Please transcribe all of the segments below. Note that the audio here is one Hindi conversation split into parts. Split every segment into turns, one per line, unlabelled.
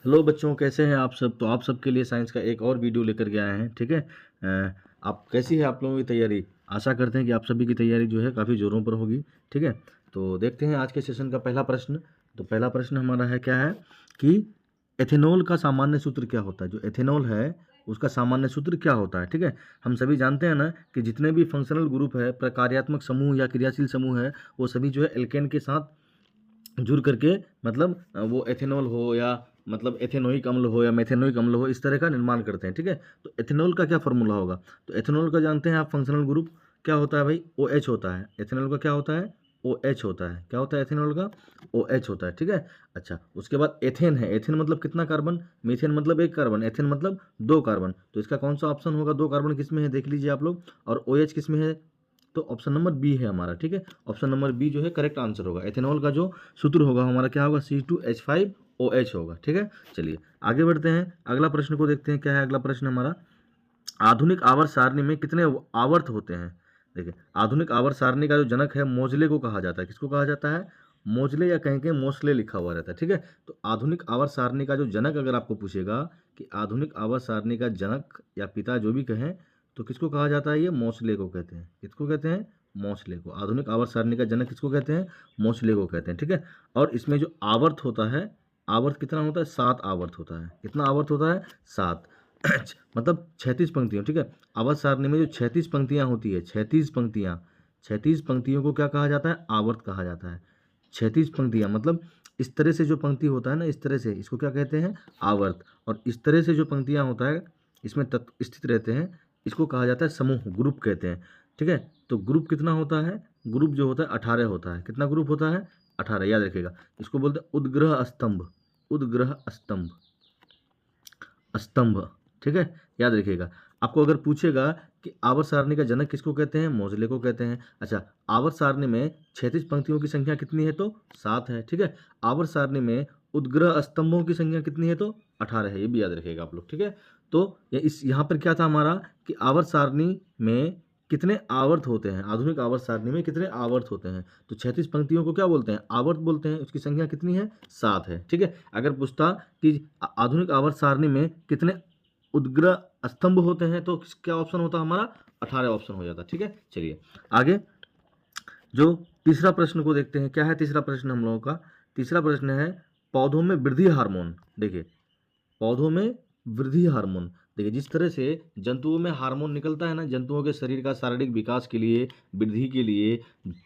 हेलो बच्चों, कैसे हैं आप सब। तो आप सबके लिए साइंस का एक और वीडियो लेकर के आए हैं। ठीक है। आप कैसी है आप लोगों की तैयारी। आशा करते हैं कि आप सभी की तैयारी जो है काफ़ी ज़ोरों पर होगी। ठीक है। तो देखते हैं आज के सेशन का पहला प्रश्न। तो पहला प्रश्न हमारा है, क्या है कि एथेनॉल का सामान्य सूत्र क्या होता है। जो एथेनॉल है उसका सामान्य सूत्र क्या होता है। ठीक है। हम सभी जानते हैं ना कि जितने भी फंक्शनल ग्रुप है, प्रकार्यात्मक समूह या क्रियाशील समूह है, वो सभी जो है एल्केन के साथ जुड़ करके मतलब वो एथेनॉल हो या मतलब एथेनोइक अम्ल हो या मेथेनोइक अम्ल हो, इस तरह का निर्माण करते हैं। ठीक है। तो एथेनॉल का क्या फॉर्मूला होगा। तो एथेनॉल का जानते हैं आप, फंक्शनल ग्रुप क्या होता है भाई, ओ एच होता है। एथेनॉल का क्या होता है, ओ एच होता है। क्या होता है एथेनॉल का, ओ एच होता है। ठीक है। अच्छा, उसके बाद एथेन है। एथेन मतलब कितना कार्बन, मीथेन मतलब एक कार्बन, एथेन मतलब दो कार्बन। तो इसका कौन सा ऑप्शन होगा, दो कार्बन किस में है देख लीजिए आप लोग, और ओ एच किस में है, तो ऑप्शन नंबर बी है हमारा। ठीक है। ऑप्शन नंबर बी जो है करेक्ट आंसर होगा। एथेनॉल का जो सूत्र होगा हमारा क्या होगा, C2H5OH होगा। ठीक है। चलिए आगे बढ़ते हैं, अगला प्रश्न को देखते हैं। क्या है अगला प्रश्न हमारा, आधुनिक आवर्त सारणी में कितने आवर्त होते हैं। देखिए, आधुनिक आवर्त सारणी का जो जनक है मोजले को कहा जाता है। किसको कहा जाता है, मोजले, या कहीं कहीं मोस्ले लिखा हुआ रहता है। ठीक है। तो आधुनिक आवर्त सारणी का जो जनक अगर आपको पूछेगा कि आधुनिक आवर्त सारणी का जनक या पिता जो भी कहें, तो किसको कहा जाता है, ये मोस्ले को कहते हैं। किसको कहते हैं, मोस्ले को। आधुनिक आवर्त सारणी का जनक किसको कहते हैं, मोस्ले को कहते हैं। ठीक है। और इसमें जो आवर्त होता है, आवर्त कितना होता है, 7 आवर्त होता है। कितना आवर्त होता है, 7। मतलब 36 पंक्तियों। ठीक है। आवर्त सारणी में जो 36 पंक्तियां होती है, 36 पंक्तियां, 36 पंक्तियों को क्या कहा जाता है, आवर्त कहा जाता है। 36 पंक्तियां मतलब इस तरह से जो पंक्ति होता है ना, इस तरह से, इसको क्या कहते हैं, आवर्त। और इस तरह से जो पंक्तियां होता है, इसमें तत्व स्थित रहते हैं, इसको कहा जाता है समूह, ग्रुप कहते हैं। ठीक है। तो ग्रुप कितना होता है, ग्रुप जो होता है 18 होता है। कितना ग्रुप होता है, 18, याद रखिएगा। इसको बोलते हैं उद्ग्रह स्तंभ, उद्ग्रह स्तंभ, स्तंभ। ठीक है, याद रखिएगा। आपको अगर पूछेगा कि आवर्त सारणी का जनक किसको कहते हैं, मोजले को कहते हैं। अच्छा, आवर्त सारणी में 36 पंक्तियों की संख्या कितनी है, तो 7 है। ठीक है। आवर्त सारणी में उद्ग्रह स्तंभों की संख्या कितनी है, तो 18 है। ये भी याद रखिएगा आप लोग। ठीक है। तो इस यहाँ पर क्या था हमारा कि आवर्त सारणी में कितने आवर्त होते हैं, आधुनिक आवर्त सारणी में कितने आवर्त होते हैं। तो 36 पंक्तियों को क्या बोलते हैं, आवर्त बोलते हैं। उसकी संख्या कितनी है, 7 है। ठीक है। अगर पूछता कि आधुनिक आवर्त सारणी में कितने उद्ग्रह स्तंभ होते हैं, तो क्या ऑप्शन होता हमारा, 18 ऑप्शन हो जाता। ठीक है। चलिए आगे जो तीसरा प्रश्न को देखते हैं। क्या है तीसरा प्रश्न हम लोगों का, तीसरा प्रश्न है पौधों में वृद्धि हार्मोन। देखिए, पौधों में वृद्धि हार्मोन। देखिए, जिस तरह से जंतुओं में हार्मोन निकलता है ना, जंतुओं के शरीर का शारीरिक विकास के लिए, वृद्धि के लिए,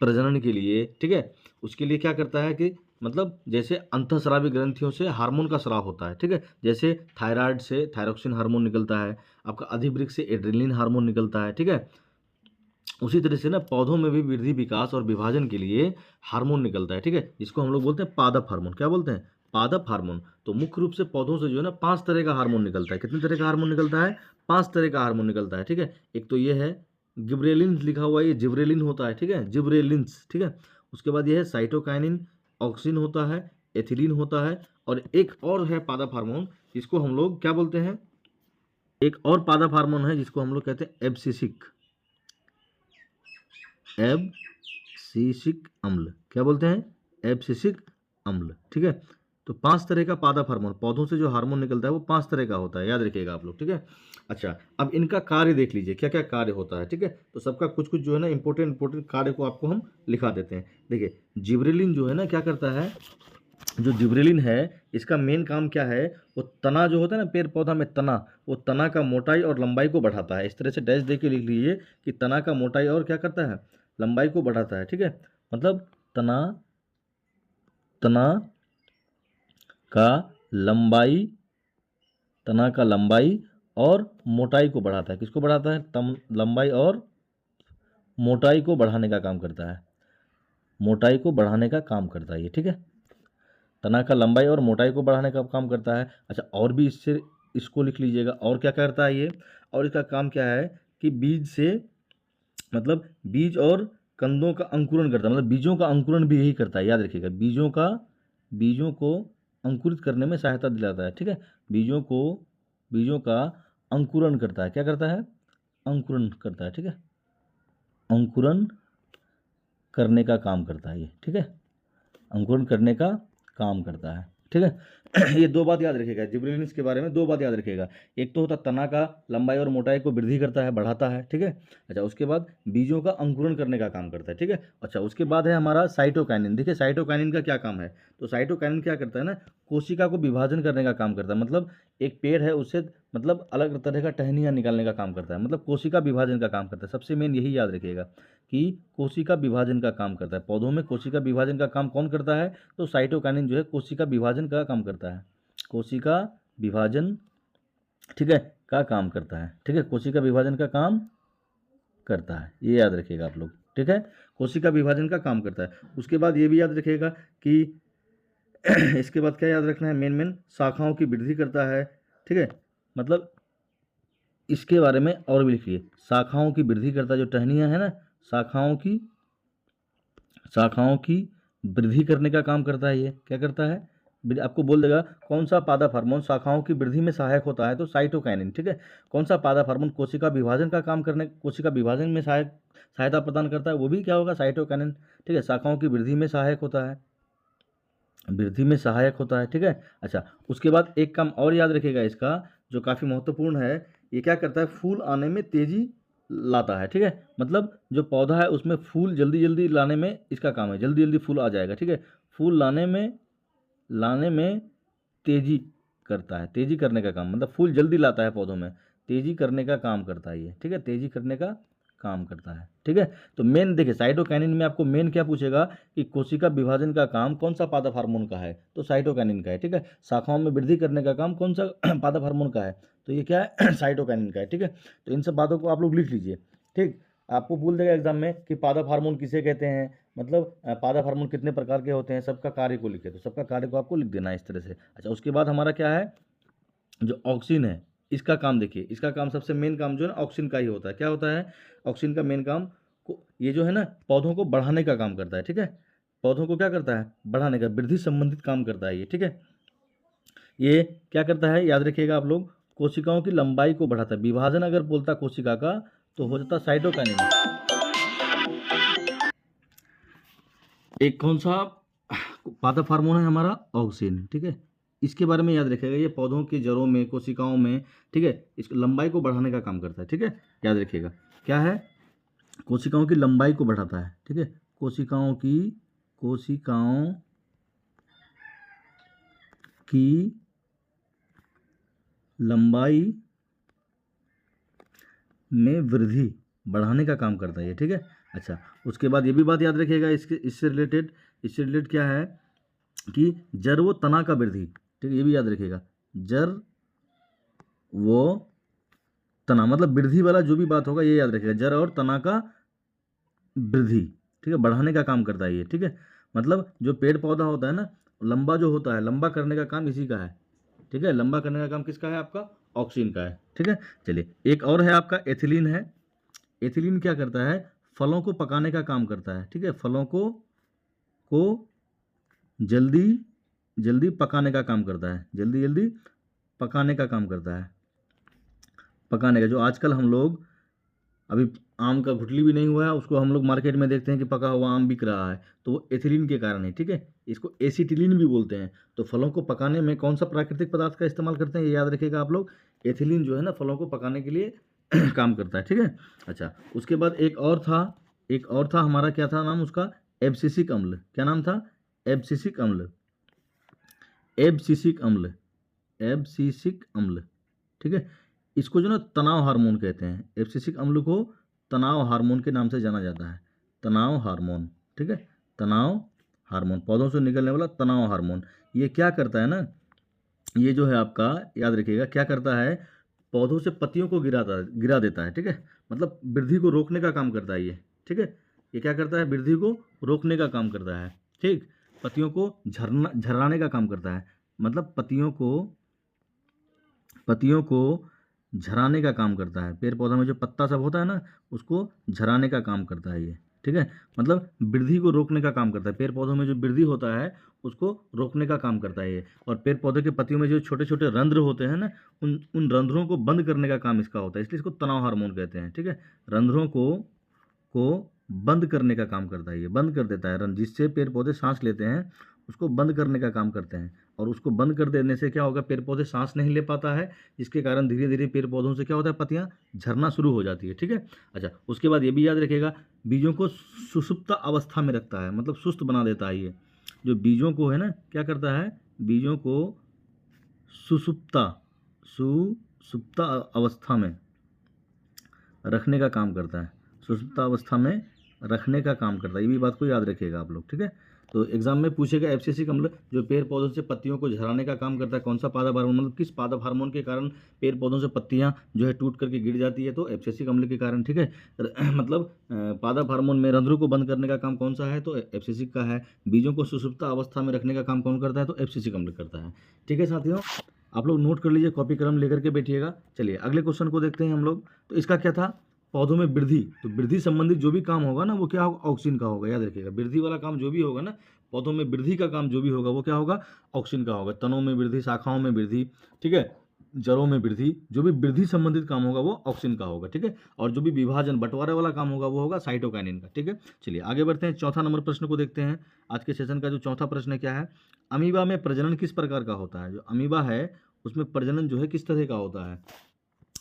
प्रजनन के लिए। ठीक है। उसके लिए क्या करता है कि मतलब जैसे अंतःस्रावी ग्रंथियों से हार्मोन का स्राव होता है। ठीक है। जैसे थायराइड से थायरोक्सिन हार्मोन निकलता है, आपका अधिवृक्क से एड्रेनलिन हार्मोन निकलता है। ठीक है। उसी तरह से ना पौधों में भी वृद्धि, विकास और विभाजन के लिए हार्मोन निकलता है। ठीक है। जिसको हम लोग बोलते हैं पादप हार्मोन। क्या बोलते हैं, पादप हार्मोन। तो मुख्य रूप से पौधों से जो है ना 5 तरह का हार्मोन निकलता है। कितने तरह का हार्मोन निकलता है, 5 तरह का हार्मोन निकलता है। ठीक है। एक तो ये है गिब्रेलिन लिखा हुआ है, ये जिब्रेलिन होता है। ठीक है, जिब्रेलिन्स। ठीक है। उसके बाद ये है साइटोकाइनिन, ऑक्सिन होता है, एथिलीन होता है, और एक और है पादप हार्मोन जिसको हम लोग क्या बोलते हैं, एक और पादप हार्मोन है जिसको हम लोग कहते हैं एब्सिसिक, एब्सिसिक अम्ल। क्या बोलते हैं, एब्सिसिक अम्ल। ठीक है। तो 5 तरह का पादप हार्मोन, पौधों से जो हार्मोन निकलता है वो 5 तरह का होता है, याद रखिएगा आप लोग। ठीक है। अच्छा, अब इनका कार्य देख लीजिए, क्या क्या कार्य होता है। ठीक है। तो सबका कुछ कुछ जो है ना इंपॉर्टेंट कार्य को आपको हम लिखा देते हैं। देखिए, जिब्रेलिन जो है ना क्या करता है, जो जिब्रेलिन है इसका मेन काम क्या है, वो तना जो होता है ना पेड़ पौधा में तना, वो तना का मोटाई और लंबाई को बढ़ाता है। इस तरह से डैश दे के लिख लीजिए कि तना का मोटाई और क्या करता है, लंबाई को बढ़ाता है। ठीक है। मतलब तना, तना का लंबाई, तना का लंबाई और मोटाई को बढ़ाता है। किसको बढ़ाता है, लंबाई और मोटाई को बढ़ाने का काम करता है, मोटाई को बढ़ाने का काम करता है ये। ठीक है। तना का लंबाई और मोटाई को बढ़ाने का काम करता है। अच्छा, और भी इससे इसको लिख लीजिएगा, और क्या करता है ये, और इसका काम क्या है कि बीज से मतलब बीज और कंदों का अंकुरण करता है, मतलब बीजों का अंकुरण भी यही करता है, याद रखिएगा। बीजों को अंकुरित करने में सहायता दिलाता है। ठीक है। बीजों का अंकुरण करता है। क्या करता है, अंकुरण करता है। ठीक है। अंकुरण करने का काम करता है ये। ठीक है। अंकुरण करने का काम करता है। ठीक है। ये दो बात याद रखिएगा, जिबरेलिन्स के बारे में दो बात याद रखिएगा। एक तो होता तना का लंबाई और मोटाई को वृद्धि करता है, बढ़ाता है, ठीक है। अच्छा, उसके बाद बीजों का अंकुरण करने का काम करता है, ठीक है। अच्छा, उसके बाद है हमारा साइटोकाइनिन। देखिए साइटोकाइनिन का क्या काम है, तो साइटोकाइनिन क्या करता है ना, कोशिका को विभाजन करने का काम करता है। मतलब एक पेड़ है उससे मतलब अलग तरह का टहनियाँ निकालने का काम करता है, मतलब कोशिका विभाजन का काम करता है। सबसे मेन यही याद रखिएगा कि कोशिका विभाजन का काम करता है। पौधों में कोशिका विभाजन का काम कौन करता है, तो साइटोकाइनिन जो है कोशिका विभाजन का काम करता है। कोशिका विभाजन, ठीक है, का काम करता है, ठीक है, कोशिका विभाजन का काम करता है, ये याद रखिएगा आप लोग, ठीक है। कोशिका विभाजन का काम करता है। उसके बाद ये भी याद रखिएगा कि इसके बाद क्या याद रखना है, मेन शाखाओं की वृद्धि करता है, ठीक है। मतलब इसके बारे में और भी लिखिए, शाखाओं की वृद्धि करता है, जो टहनियाँ है ना, शाखाओं की वृद्धि करने का काम करता है। ये क्या करता है, आपको बोल देगा कौन सा पादप हार्मोन शाखाओं की वृद्धि में सहायक होता है, तो साइटोकाइनिन, ठीक है। कौन सा पादप हार्मोन कोशिका विभाजन का काम करने, कोशिका विभाजन में सहायता प्रदान करता है, वो भी क्या होगा, साइटोकाइनिन, ठीक है। शाखाओं की वृद्धि में सहायक होता है, वृद्धि में सहायक होता है, ठीक है। अच्छा, उसके बाद एक काम और याद रखिएगा इसका, जो काफ़ी महत्वपूर्ण है, ये क्या करता है, फूल आने में तेजी लाता है, ठीक है। मतलब जो पौधा है उसमें फूल जल्दी जल्दी लाने में इसका काम है, जल्दी जल्दी फूल आ जाएगा, ठीक है। फूल लाने में तेजी करता है, तेजी करने का काम, मतलब फूल जल्दी लाता है पौधों में, तेजी करने का काम करता है ये, ठीक है, तेजी करने का काम करता है, ठीक है। तो मेन देखिए साइटोकाइनिन में आपको मेन क्या पूछेगा कि कोशिका विभाजन का काम कौन सा पादप हार्मोन का है, तो साइटोकाइनिन का है, ठीक है। शाखाओं में वृद्धि करने का काम कौन सा पादप हार्मोन का है, तो ये क्या है, साइटोकाइनिन का है, ठीक है। तो इन सब बातों को आप लोग लिख लीजिए, ठीक। आपको बोल देगा एग्जाम में कि पादप हार्मोन किसे कहते हैं, मतलब पादप हार्मोन कितने प्रकार के होते हैं, सबका कार्य को लिखे, तो सबका कार्य को आपको लिख देना है इस तरह से। अच्छा, उसके बाद हमारा क्या है, जो ऑक्सिन है, इसका काम देखिए, इसका काम सबसे मेन काम जो है ना ऑक्सिन का ही होता है। क्या होता है, ऑक्सिन का मेन काम को, ये जो है ना पौधों को बढ़ाने का काम करता है, ठीक है। पौधों को क्या करता है, बढ़ाने का, वृद्धि संबंधित काम करता है ये, ठीक है। ये क्या करता है, याद रखिएगा आप लोग, कोशिकाओं की लंबाई को बढ़ाता है। विभाजन अगर बोलता कोशिका का तो हो जाता साइटोकाइनेसिस। एक कौन सा पादप हार्मोन है हमारा, ऑक्सिन, ठीक है। इसके बारे में याद रखिएगा, ये पौधों की जड़ों में, कोशिकाओं में, ठीक है, इसको लंबाई को बढ़ाने का काम करता है, ठीक है। याद रखिएगा क्या है, कोशिकाओं की लंबाई को बढ़ाता है, ठीक है। कोशिकाओं की लंबाई में वृद्धि बढ़ाने का काम करता है ये, ठीक है। अच्छा, उसके बाद ये भी बात याद रखिएगा, इससे रिलेटेड क्या है कि जड़ व तना का वृद्धि, ठीक है, ये भी याद रखिएगा, जड़ वो तना, मतलब वृद्धि वाला जो भी बात होगा ये याद रखिएगा, जड़ और तना का वृद्धि, ठीक है, बढ़ाने का काम करता है ये, ठीक है। मतलब जो पेड़ पौधा होता है ना, लंबा जो होता है, लंबा करने का काम इसी का है, ठीक है। लंबा करने का काम किसका है, आपका ऑक्सीन का है, ठीक है। चलिए, एक और है आपका एथिलीन है। एथिलीन क्या करता है, फलों को पकाने का काम करता है, ठीक है। फलों को जल्दी जल्दी पकाने का काम करता है, जल्दी जल्दी पकाने का काम करता है, पकाने का, जो आजकल हम लोग अभी आम का गुठली भी नहीं हुआ है, उसको हम लोग मार्केट में देखते हैं कि पका हुआ आम बिक रहा है, तो वो एथिलीन के कारण है, ठीक है। इसको एसिटिलीन भी बोलते हैं। तो फलों को पकाने में कौन सा प्राकृतिक पदार्थ का इस्तेमाल करते हैं, ये याद रखिएगा आप लोग, एथिलीन जो है ना फलों को पकाने के लिए काम करता है, ठीक है। अच्छा, उसके बाद एक और था हमारा, क्या था नाम उसका, एब्सिसिक अम्ल। क्या नाम था, एब्सिसिक अम्ल, एब्सिसिक अम्ल, एब्सिसिक अम्ल, ठीक है। इसको जो ना तनाव हार्मोन कहते हैं, एब्सिसिक अम्ल को तनाव हार्मोन के नाम से जाना जाता है, तनाव हार्मोन, ठीक है। तनाव हार्मोन, पौधों से निकलने वाला तनाव हार्मोन, ये क्या करता है ना, ये जो है आपका याद रखिएगा क्या करता है, पौधों से पत्तियों को गिरा देता है, ठीक है। मतलब वृद्धि को रोकने का काम करता है ये, ठीक है। ये क्या करता है, वृद्धि को रोकने का काम करता है, ठीक। पत्तियों को झर्राने का काम करता है, मतलब पत्तियों को झराने का काम करता है। पेड़ पौधा में जो पत्ता सब होता है ना, उसको झराने का काम करता है ये, ठीक है। मतलब वृद्धि को रोकने का काम करता है, पेड़ पौधों में जो वृद्धि होता है उसको रोकने का काम करता है ये। और पेड़ पौधे के पत्तियों में जो छोटे छोटे रंध्र होते हैं ना, उन रंध्रों को बंद करने का काम इसका होता है, इसलिए इसको तनाव हार्मोन कहते हैं, ठीक है। रंध्रों को बंद करने का काम करता है ये, बंद कर देता है रंध्र, जिससे पेड़ पौधे सांस लेते हैं उसको बंद करने का काम करते हैं। और उसको बंद कर देने से क्या होगा, पेड़ पौधे सांस नहीं ले पाता है, जिसके कारण धीरे धीरे पेड़ पौधों से क्या होता है, पत्तियां झरना शुरू हो जाती है। ठीक है। अच्छा, उसके बाद ये भी याद रखिएगा, बीजों को सुषुप्त अवस्था में रखता है, मतलब सुस्त बना देता है। ये जो बीजों को है ना, क्या करता है, बीजों को सुषुप्ता सुषुप्त अवस्था में रखने का काम करता है, सुषुप्त अवस्था में रखने का काम करता है। ये भी बात को याद रखिएगा आप लोग। ठीक है। तो एग्जाम में पूछेगा एफसीसी अम्ल जो पेड़ पौधों से पत्तियों को झराने का काम करता है, कौन सा पादप हार्मोन, मतलब किस पादप हार्मोन के कारण पेड़ पौधों से पत्तियां जो है टूट करके गिर जाती है, तो एफसीसी अम्ल के कारण। ठीक है। मतलब पादप हार्मोन में रंध्रों को बंद करने का काम कौन सा है, तो एफसीसी का है। बीजों को सुषुप्त अवस्था में रखने का काम कौन करता है, तो एफसीसी अम्ल करता है। ठीक है साथियों, आप लोग नोट कर लीजिए, कॉपी कलम लेकर के बैठिएगा। चलिए अगले क्वेश्चन को देखते हैं हम लोग। तो इसका क्या था, पौधों में वृद्धि, तो वृद्धि संबंधित जो भी काम होगा ना, वो क्या होगा, ऑक्सीजन का होगा। याद रखिएगा, वृद्धि वाला काम जो भी होगा ना, पौधों में वृद्धि का काम जो भी होगा, वो क्या होगा, ऑक्सीजन का होगा। तनों में वृद्धि, शाखाओं में वृद्धि, ठीक है, जड़ों में वृद्धि, जो भी वृद्धि संबंधित काम होगा वो ऑक्सीजन का होगा। ठीक है। और जो भी विभाजन बंटवारे वाला काम होगा वो होगा साइटोकाइनिन का। ठीक है। चलिए आगे बढ़ते हैं, चौथा नंबर प्रश्न को देखते हैं। आज के सेशन का जो चौथा प्रश्न है क्या है, अमीबा में प्रजनन किस प्रकार का होता है। जो अमीबा है उसमें प्रजनन जो है किस तरह का होता है।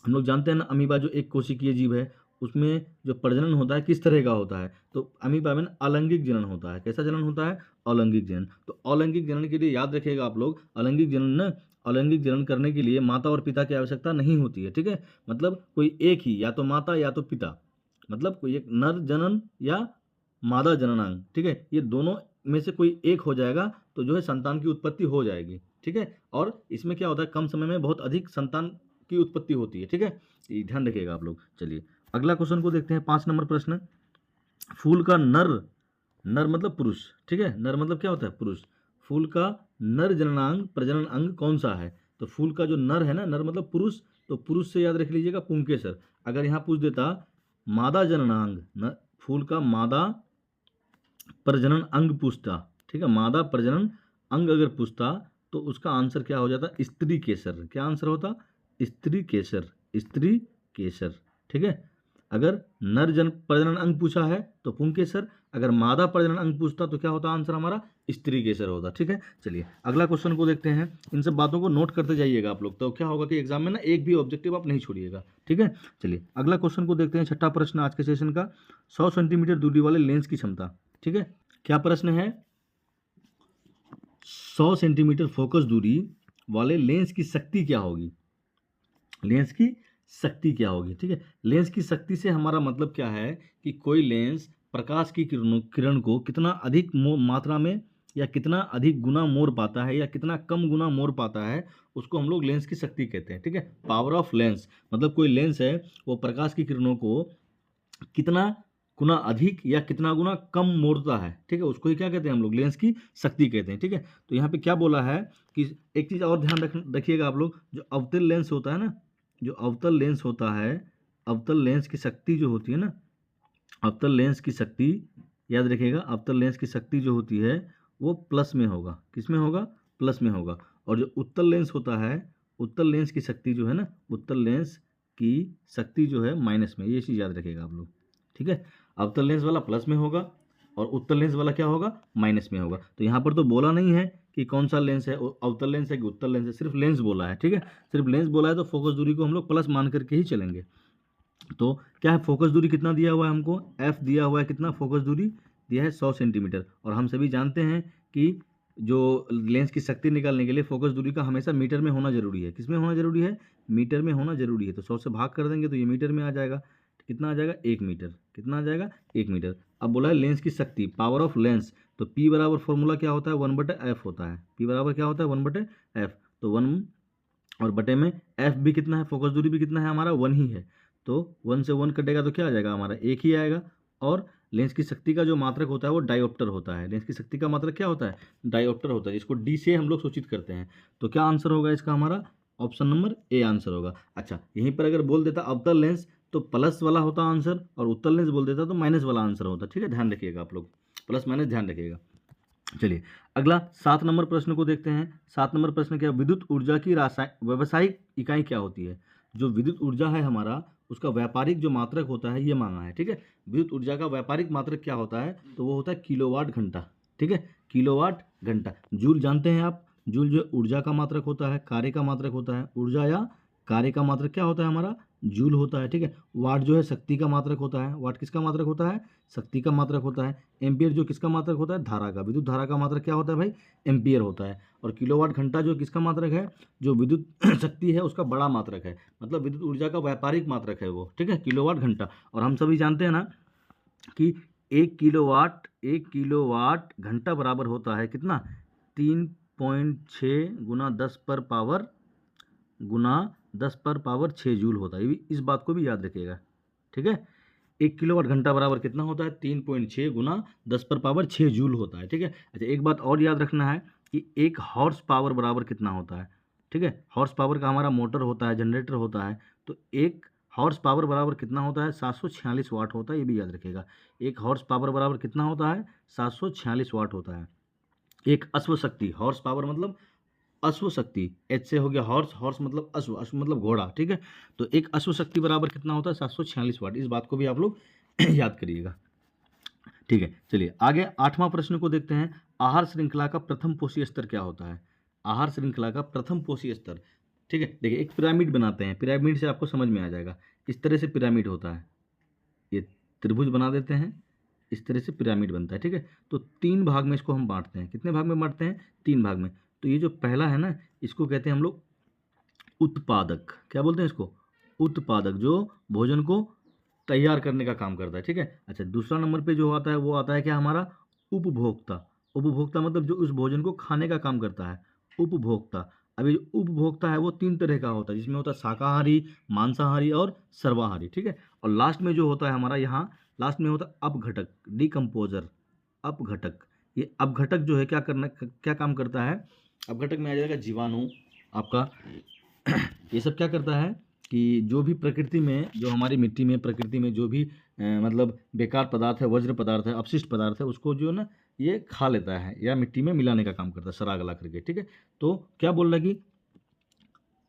हम लोग जानते हैं ना, अमीबा जो एक कोशिकीय जीव है, उसमें जो प्रजनन होता है किस तरह का होता है, तो अमीबा में अलैंगिक जनन होता है। कैसा जनन होता है, अलैंगिक जनन। तो अलैंगिक जनन के लिए याद रखिएगा आप लोग, अलैंगिक जनन ना, अलैंगिक जनन करने के लिए माता और पिता की आवश्यकता नहीं होती है। ठीक है। मतलब कोई एक ही, या तो माता या तो पिता, मतलब कोई एक नर जनन या मादा जननांग, ठीक है, ये दोनों में से कोई एक हो जाएगा तो जो है संतान की उत्पत्ति हो जाएगी। ठीक है। और इसमें क्या होता है, कम समय में बहुत अधिक संतान की उत्पत्ति होती है। ठीक है, ये ध्यान रखिएगा आप लोग। चलिए अगला क्वेश्चन को देखते हैं, 5 नंबर प्रश्न। फूल का नर, नर मतलब पुरुष, ठीक है, नर मतलब क्या होता है, पुरुष। फूल का नर जननांग प्रजनन अंग कौन सा है, तो फूल का जो नर है ना, नर मतलब पुरुष, तो पुरुष से याद रख लीजिएगा पुंकेसर। अगर यहाँ पूछ देता मादा जननांग, फूल का मादा प्रजनन अंग पूछता, ठीक है, मादा प्रजनन अंग अगर पूछता तो उसका आंसर क्या हो जाता, स्त्री केसर। क्या आंसर होता, स्त्री केसर, स्त्री केसर। ठीक है। अगर नर जन प्रजनन अंग पूछा है तो पुंकेसर, अगर मादा प्रजनन अंग पूछता तो क्या होता आंसर हमारा, स्त्री केसर होता। ठीक है। चलिए अगला क्वेश्चन को देखते हैं, इन सब बातों को नोट करते जाइएगा आप लोग, तो क्या होगा कि एग्जाम में ना एक भी ऑब्जेक्टिव आप नहीं छोड़िएगा। ठीक है। चलिए अगला क्वेश्चन को देखते हैं, छठा प्रश्न आज के सेशन का, 100 सेंटीमीटर दूरी वाले लेंस की क्षमता। ठीक है, क्या प्रश्न है, 100 सेंटीमीटर फोकस दूरी वाले लेंस की शक्ति क्या होगी, लेंस की शक्ति क्या होगी। ठीक है, लेंस की शक्ति से हमारा मतलब क्या है कि कोई लेंस प्रकाश की किरण को कितना अधिक मात्रा में या कितना अधिक गुना मोड़ पाता है या कितना कम गुना मोड़ पाता है, उसको हम लोग लेंस की शक्ति कहते हैं। ठीक है, पावर ऑफ लेंस, मतलब कोई लेंस है वो प्रकाश की किरणों को कितना गुना अधिक या कितना गुना कम मोड़ता है। ठीक है, उसको ही क्या कहते हैं हम लोग, लेंस की शक्ति कहते हैं। ठीक है, तो यहाँ पे क्या बोला है कि एक चीज़ और ध्यान रखिएगा आप लोग, जो अवतल लेंस होता है ना, जो अवतल लेंस होता है, अवतल लेंस की शक्ति जो होती है ना, अवतल लेंस की शक्ति याद रखिएगा, अवतल लेंस की शक्ति जो होती है वो प्लस में होगा। किस में होगा, प्लस में होगा। और जो उत्तल लेंस होता है, उत्तल लेंस की शक्ति जो है ना, उत्तल लेंस की शक्ति जो है माइनस में, ये चीज़ याद रखिएगा आप लोग। ठीक है, अवतल लेंस वाला प्लस में होगा और उत्तल लेंस वाला क्या होगा, माइनस में होगा। तो यहाँ पर तो बोला नहीं है कि कौन सा लेंस है, अवतल लेंस है कि उत्तल लेंस है, सिर्फ लेंस बोला है। ठीक है, सिर्फ लेंस बोला है तो फोकस दूरी को हम लोग प्लस मान करके ही चलेंगे। तो क्या है, फोकस दूरी कितना दिया हुआ है हमको, एफ दिया हुआ है, कितना फोकस दूरी दिया है 100 सेंटीमीटर। और हम सभी जानते हैं कि जो लेंस की शक्ति निकालने के लिए फोकस दूरी का हमेशा मीटर में होना जरूरी है। किस में होना जरूरी है, मीटर में होना जरूरी है। तो 100 से भाग कर देंगे तो ये मीटर में आ जाएगा, कितना आ जाएगा, 1 मीटर। कितना आ जाएगा, 1 मीटर। अब बोला है लेंस की शक्ति, पावर ऑफ लेंस, तो P बराबर फॉर्मूला क्या होता है, 1/f होता है। P बराबर क्या होता है, 1/f। तो 1 और बटे में f भी कितना है, फोकस दूरी भी कितना है हमारा, 1 ही है। तो 1 से 1 कटेगा तो क्या आ जाएगा हमारा, 1 ही आएगा। और लेंस की शक्ति का जो मात्रक होता है वो डायोप्टर होता है। लेंस की शक्ति का मात्रक क्या होता है, डायोप्टर होता है, जिसको डी से हम लोग सूचित करते हैं। तो क्या आंसर होगा इसका हमारा, ऑप्शन नंबर ए आंसर होगा। अच्छा, यहीं पर अगर बोल देता अवतल लेंस तो प्लस वाला होता आंसर, और उत्तल लेंस बोल देता तो माइनस वाला आंसर होता। ठीक है, ध्यान रखिएगा आप लोग, प्लस माइनस ध्यान रखिएगा। चलिए अगला 7 नंबर प्रश्न को देखते हैं। 7 नंबर प्रश्न क्या, विद्युत ऊर्जा की व्यावसायिक इकाई क्या होती है। जो विद्युत ऊर्जा है हमारा, उसका व्यापारिक जो मात्रक होता है ये मांगा है। ठीक है, विद्युत ऊर्जा का व्यापारिक मात्रक क्या होता है, तो वो होता है किलोवाट घंटा। ठीक है, किलोवाट घंटा। जूल जानते हैं आप, जूल जो ऊर्जा का मात्रक होता है, कार्य का मात्रक होता है। ऊर्जा या कार्य का मात्रक क्या होता है हमारा, जूल होता है, ठीक है। वाट जो है शक्ति का मात्रक होता है। वाट किसका मात्रक होता है, शक्ति का मात्रक होता है। एम्पियर जो किसका मात्रक होता है, धारा का, विद्युत धारा का मात्रक क्या होता है भाई, एम्पियर होता है। और किलोवाट घंटा जो किसका मात्रक है, जो विद्युत शक्ति है उसका बड़ा मात्रक है, मतलब विद्युत ऊर्जा का व्यापारिक मात्रक है वो, ठीक है, किलोवाट घंटा। और हम सभी जानते हैं ना कि 1 किलोवाट घंटा बराबर होता है कितना, 3.6 गुना 10 पर पावर 6 जूल होता है। इस बात को भी याद रखिएगा, ठीक है। 1 किलोवाट घंटा बराबर कितना होता है, 3.6 गुना 10 पर पावर 6 जूल होता है, ठीक है। अच्छा, एक बात और याद रखना है कि 1 हॉर्स पावर बराबर कितना होता है, ठीक है। हॉर्स पावर का हमारा मोटर होता है, जनरेटर होता है, तो 1 हॉर्स पावर बराबर कितना होता है, 746 वाट होता है, ये भी याद रखिएगा। 1 हॉर्स पावर बराबर कितना होता है, 746 वाट होता है। एक अश्व शक्ति, हॉर्स पावर मतलब अश्व शक्ति, एच से हो गया हॉर्स, हॉर्स मतलब अश्व, अश्व मतलब घोड़ा, ठीक है। तो एक अश्व शक्ति बराबर कितना होता है, 746 वाट। इस बात को भी आप लोग याद करिएगा, ठीक है। चलिए आगे 8वां प्रश्न को देखते हैं। आहार श्रृंखला का प्रथम पोषी स्तर क्या होता है, आहार श्रृंखला का प्रथम पोषी स्तर, ठीक है। देखिए एक पिरामिड बनाते हैं, पिरामिड से आपको समझ में आ जाएगा। इस तरह से पिरामिड होता है, ये त्रिभुज बना देते हैं, इस तरह से पिरामिड बनता है, ठीक है। तो 3 भाग में इसको हम बांटते हैं, कितने भाग में बांटते हैं, 3 भाग में। तो ये जो पहला है ना, इसको कहते हैं हम लोग उत्पादक, क्या बोलते हैं इसको, उत्पादक, जो भोजन को तैयार करने का काम करता है, ठीक है। अच्छा, दूसरा नंबर पे जो आता है वो आता है क्या हमारा, उपभोक्ता। उपभोक्ता मतलब जो उस भोजन को खाने का काम करता है, उपभोक्ता। अभी जो उपभोक्ता है वो 3 तरह का होता है, जिसमें होता है शाकाहारी, मांसाहारी और सर्वाहारी, ठीक है। और लास्ट में जो होता है हमारा, यहाँ लास्ट में होता है अपघटक, डिकम्पोजर, अपघटक। ये अपघटक जो है क्या काम करता है, अपघटक में आ जाएगा जीवाणु आपका। ये सब क्या करता है कि जो भी प्रकृति में, जो हमारी मिट्टी में, प्रकृति में जो भी मतलब बेकार पदार्थ है, वज्र पदार्थ है, अपशिष्ट पदार्थ है, उसको जो है ना ये खा लेता है या मिट्टी में मिलाने का काम करता है, सरा गला करके, ठीक है। तो क्या बोल रहा है कि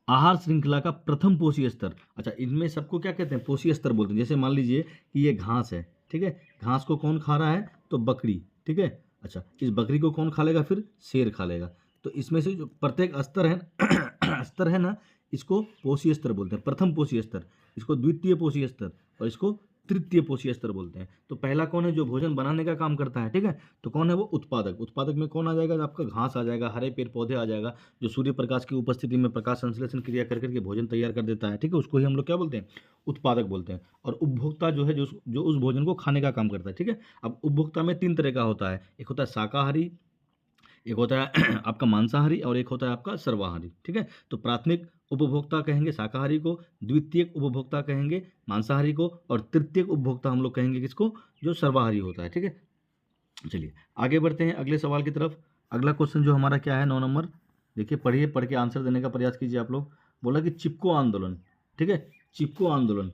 आहार श्रृंखला का प्रथम पोषी स्तर। अच्छा, इनमें सबको क्या कहते हैं, पोषी स्तर बोलते हैं। जैसे मान लीजिए कि ये घास है, ठीक है, घास को कौन खा रहा है, तो बकरी, ठीक है। अच्छा, इस बकरी को कौन खा लेगा, फिर शेर खा लेगा। तो इसमें से जो प्रत्येक स्तर है स्तर है ना, इसको पोषी स्तर बोलते हैं, प्रथम पोषी स्तर, इसको द्वितीय पोषी स्तर, और इसको तृतीय पोषी स्तर बोलते हैं। तो पहला कौन है, जो भोजन बनाने का काम करता है, ठीक है। तो कौन है वो, उत्पादक। उत्पादक में कौन आ जाएगा, आपका घास आ जाएगा, हरे पेड़ पौधे आ जाएगा, जो सूर्य प्रकाश की उपस्थिति में प्रकाश संश्लेषण क्रिया कर करके भोजन तैयार कर देता है, ठीक है, उसको ही हम लोग क्या बोलते हैं, उत्पादक बोलते हैं। और उपभोक्ता जो है, जो उस भोजन को खाने का काम करता है, ठीक है। अब उपभोक्ता में 3 तरह का होता है, एक होता है शाकाहारी, एक होता है आपका मांसाहारी, और एक होता है आपका सर्वाहारी, ठीक है। तो प्राथमिक उपभोक्ता कहेंगे शाकाहारी को, द्वितीयक उपभोक्ता कहेंगे मांसाहारी को, और तृतीयक उपभोक्ता हम लोग कहेंगे किसको, जो सर्वाहारी होता है, ठीक है। चलिए आगे बढ़ते हैं अगले सवाल की तरफ। अगला क्वेश्चन जो हमारा क्या है, 9 नंबर, देखिए पढ़िए, पढ़ के आंसर देने का प्रयास कीजिए आप लोग। बोला कि चिपको आंदोलन, ठीक है, चिपको आंदोलन,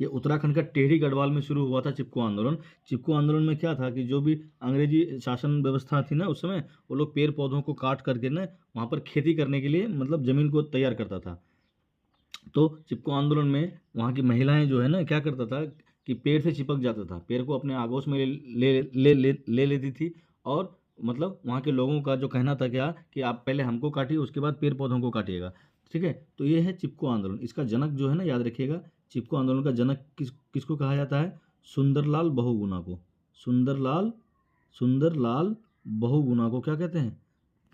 ये उत्तराखंड का टेहरी गढ़वाल में शुरू हुआ था चिपको आंदोलन। चिपको आंदोलन में क्या था कि जो भी अंग्रेजी शासन व्यवस्था थी ना उस समय, वो लोग पेड़ पौधों को काट करके ना वहाँ पर खेती करने के लिए मतलब ज़मीन को तैयार करता था। तो चिपको आंदोलन में वहाँ की महिलाएं जो है ना क्या करता था कि पेड़ से चिपक जाता था, पेड़ को अपने आगोश में ले लेती थी। और मतलब वहाँ के लोगों का जो कहना था क्या कि आप पहले हमको काटिए, उसके बाद पेड़ पौधों को काटिएगा, ठीक है। तो ये है चिपको आंदोलन। इसका जनक जो है ना, याद रखिएगा, चिपको आंदोलन का जनक किसको कहा जाता है, सुंदरलाल बहुगुणा को। सुंदरलाल बहुगुणा को क्या कहते हैं,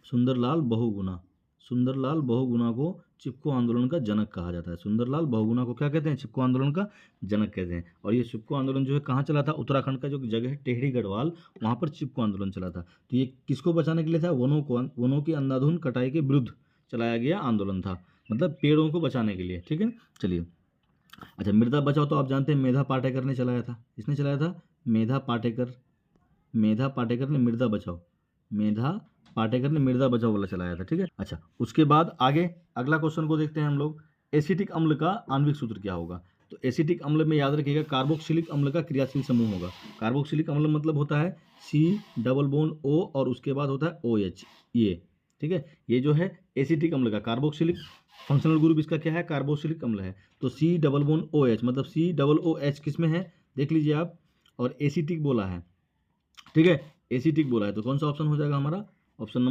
सुंदरलाल बहुगुणा। सुंदरलाल बहुगुणा को चिपको आंदोलन का जनक कहा जाता है। सुंदरलाल बहुगुणा को क्या कहते हैं, चिपको आंदोलन का जनक कहते हैं। और ये चिपको आंदोलन जो है कहाँ चला था, उत्तराखंड का जो जगह है टेहरी गढ़वाल, वहाँ पर चिपको आंदोलन चला था। तो ये किसको बचाने के लिए था, वनों की अंधाधुंध कटाई के विरुद्ध चलाया गया आंदोलन था, मतलब पेड़ों को बचाने के लिए, ठीक है। चलिए अच्छा, मृदा बचाओ तो आप जानते हैं मेधा पाटेकर ने चलाया था। किसने चलाया था, मेधा पाटेकर। मेधा पाटेकर ने मृदा बचाओ, मेधा पाटेकर ने मृदा बचाओ वाला चलाया था, ठीक है। अच्छा, उसके बाद आगे अगला क्वेश्चन को देखते हैं हम लोग। एसिटिक अम्ल का आणविक सूत्र क्या होगा। तो एसिटिक अम्ल में याद रखिएगा कार्बोक्सिलिक अम्ल का क्रियाशील समूह होगा। कार्बोक्सिलिक अम्ल मतलब होता है C+O और उसके बाद होता है OH, ये, ठीक है। ये जो है एसिटिक अम्ल का कार्बोक्सिलिक फंक्शनल ग्रुप इसका क्या है, कार्बोक्सिलिक अम्ल है। तो C+OH मतलब COOH किस में है, देख लीजिए आप। और एसिटिक बोला है, ठीक है। एसिटिक बोला है, तो कौन सा ऑप्शन हो जाएगा हमारा? ऑप्शन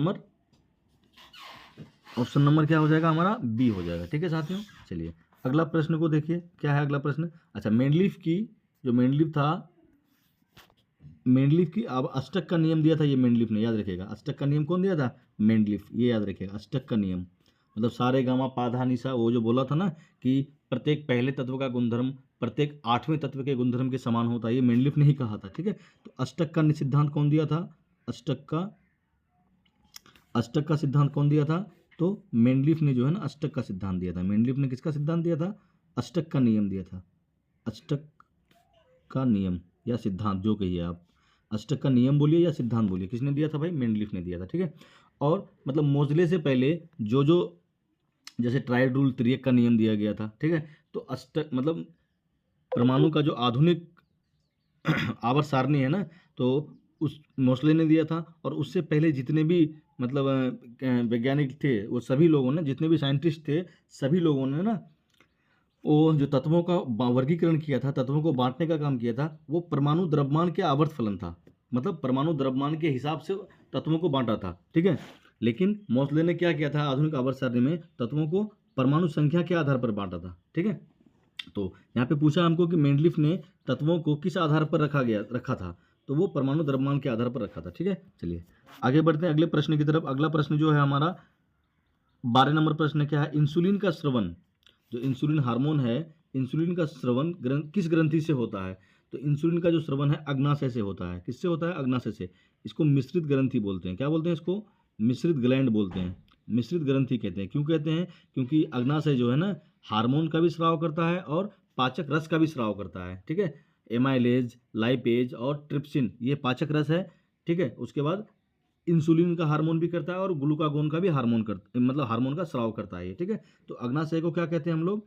नंबर क्या हो जाएगा हमारा? बी हो जाएगा। ठीक है साथियों, चलिए अगला प्रश्न को देखिए, क्या है अगला प्रश्न? अच्छा, मेंडलीफ की अब अष्टक का नियम दिया था, ये मेंडलीफ ने, याद रखिएगा। अष्टक का नियम कौन दिया था? मेंडलीफ, ये याद रखिएगा, अष्टक का नियम। मतलब सारे गामा पाधा निशा, वो जो बोला था ना कि प्रत्येक पहले तत्व का गुणधर्म प्रत्येक 8वें तत्व के गुणधर्म के समान होता है, ये मेंडलीफ ने ही कहा था। ठीक है, तो अष्टक का सिद्धांत कौन दिया था? अष्टक का सिद्धांत कौन दिया था? तो मेंडलीफ ने जो है ना अष्टक का सिद्धांत दिया था। मेंडलीफ ने किसका सिद्धांत दिया था? अष्टक का नियम दिया था। अष्टक का नियम या सिद्धांत, जो कहिए आप, अष्टक का नियम बोलिए या सिद्धांत बोलिए, किसने दिया था भाई? मेंडलीफ ने दिया था। ठीक है, और मतलब मोजले से पहले जो जैसे ट्राइड रूल, त्रियक का नियम दिया गया था। ठीक है, तो अष्टक मतलब परमाणु का जो आधुनिक आवर्त सारणी है ना, तो उस मोस्ले ने दिया था। और उससे पहले जितने भी मतलब वैज्ञानिक थे, वो सभी लोगों ने, जितने भी साइंटिस्ट थे, सभी लोगों ने ना वो जो तत्वों का वर्गीकरण किया था, तत्वों को बांटने का काम किया था, वो परमाणु द्रव्यमान के आवर्त फलन था। मतलब परमाणु द्रव्यमान के हिसाब से तत्वों को बांटा था। ठीक है, लेकिन मोस्ले ने क्या किया था? आधुनिक आवर्त सारणी में तत्वों को परमाणु संख्या के आधार पर बांटा था। ठीक है, तो यहाँ पे पूछा हमको कि मेंडलीफ ने तत्वों को किस आधार पर रखा था? तो वो परमाणु द्रव्यमान के आधार पर रखा था। ठीक है, चलिए आगे बढ़ते हैं अगले प्रश्न की तरफ। अगला प्रश्न जो है हमारा 12 नंबर प्रश्न क्या है? इंसुलिन का स्रवन, जो इंसुलिन हार्मोन है, इंसुलिन का स्रवन किस ग्रंथि से होता है? तो इंसुलिन का जो स्रवन है अग्नाशय से होता है। किससे होता है? अग्नाशय से। इसको मिश्रित ग्रंथि बोलते हैं। क्या बोलते हैं इसको? मिश्रित ग्लैंड बोलते हैं, मिश्रित ग्रंथि कहते हैं। क्यों कहते हैं? क्योंकि अग्नाशय जो है ना हार्मोन का भी स्राव करता है और पाचक रस का भी स्राव करता है। ठीक है, एमाइलेज, लाइपेज और ट्रिप्सिन, ये पाचक रस है। ठीक है, उसके बाद इंसुलिन का हार्मोन भी करता है और ग्लूकागोन का भी हार्मोन मतलब हार्मोन का स्राव करता है ये। ठीक है, तो अग्नाशय को क्या कहते हैं हम लोग?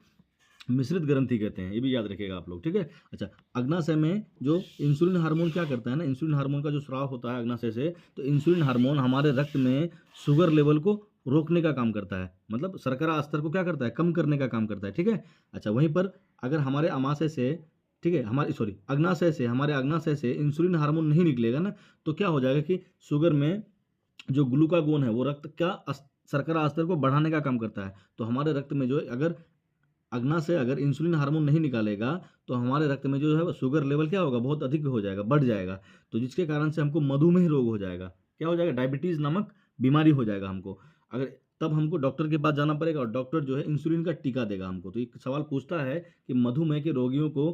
मिश्रित ग्रंथि कहते हैं, ये भी याद रखिएगा आप लोग। ठीक है, अच्छा, अग्नाशय में जो इंसुलिन हार्मोन क्या करता है ना, इंसुलिन हार्मोन का जो स्राव होता है अग्नाशय से, तो इंसुलिन हार्मोन हमारे रक्त में शुगर लेवल को रोकने का काम करता है, मतलब शर्करा स्तर को क्या करता है? कम करने का काम करता है। ठीक है, अच्छा, वहीं पर अगर हमारे अमाशय से, ठीक है, हमारे अग्नाशय से इंसुलिन हार्मोन नहीं निकलेगा ना, तो क्या हो जाएगा कि शुगर में जो ग्लूकागोन है वो रक्त का शर्करा स्तर को बढ़ाने का काम करता है। तो हमारे रक्त में जो है, अगर अग्नाशय अगर इंसुलिन हार्मोन नहीं निकालेगा, तो हमारे रक्त में जो है शुगर लेवल क्या होगा? बहुत अधिक हो जाएगा, बढ़ जाएगा। तो जिसके कारण से हमको मधुमेह रोग हो जाएगा। क्या हो जाएगा? डायबिटीज़ नामक बीमारी हो जाएगा हमको। अगर तब हमको डॉक्टर के पास जाना पड़ेगा और डॉक्टर जो है इंसुलिन का टीका देगा हमको। तो एक सवाल पूछता है कि मधुमेह के रोगियों को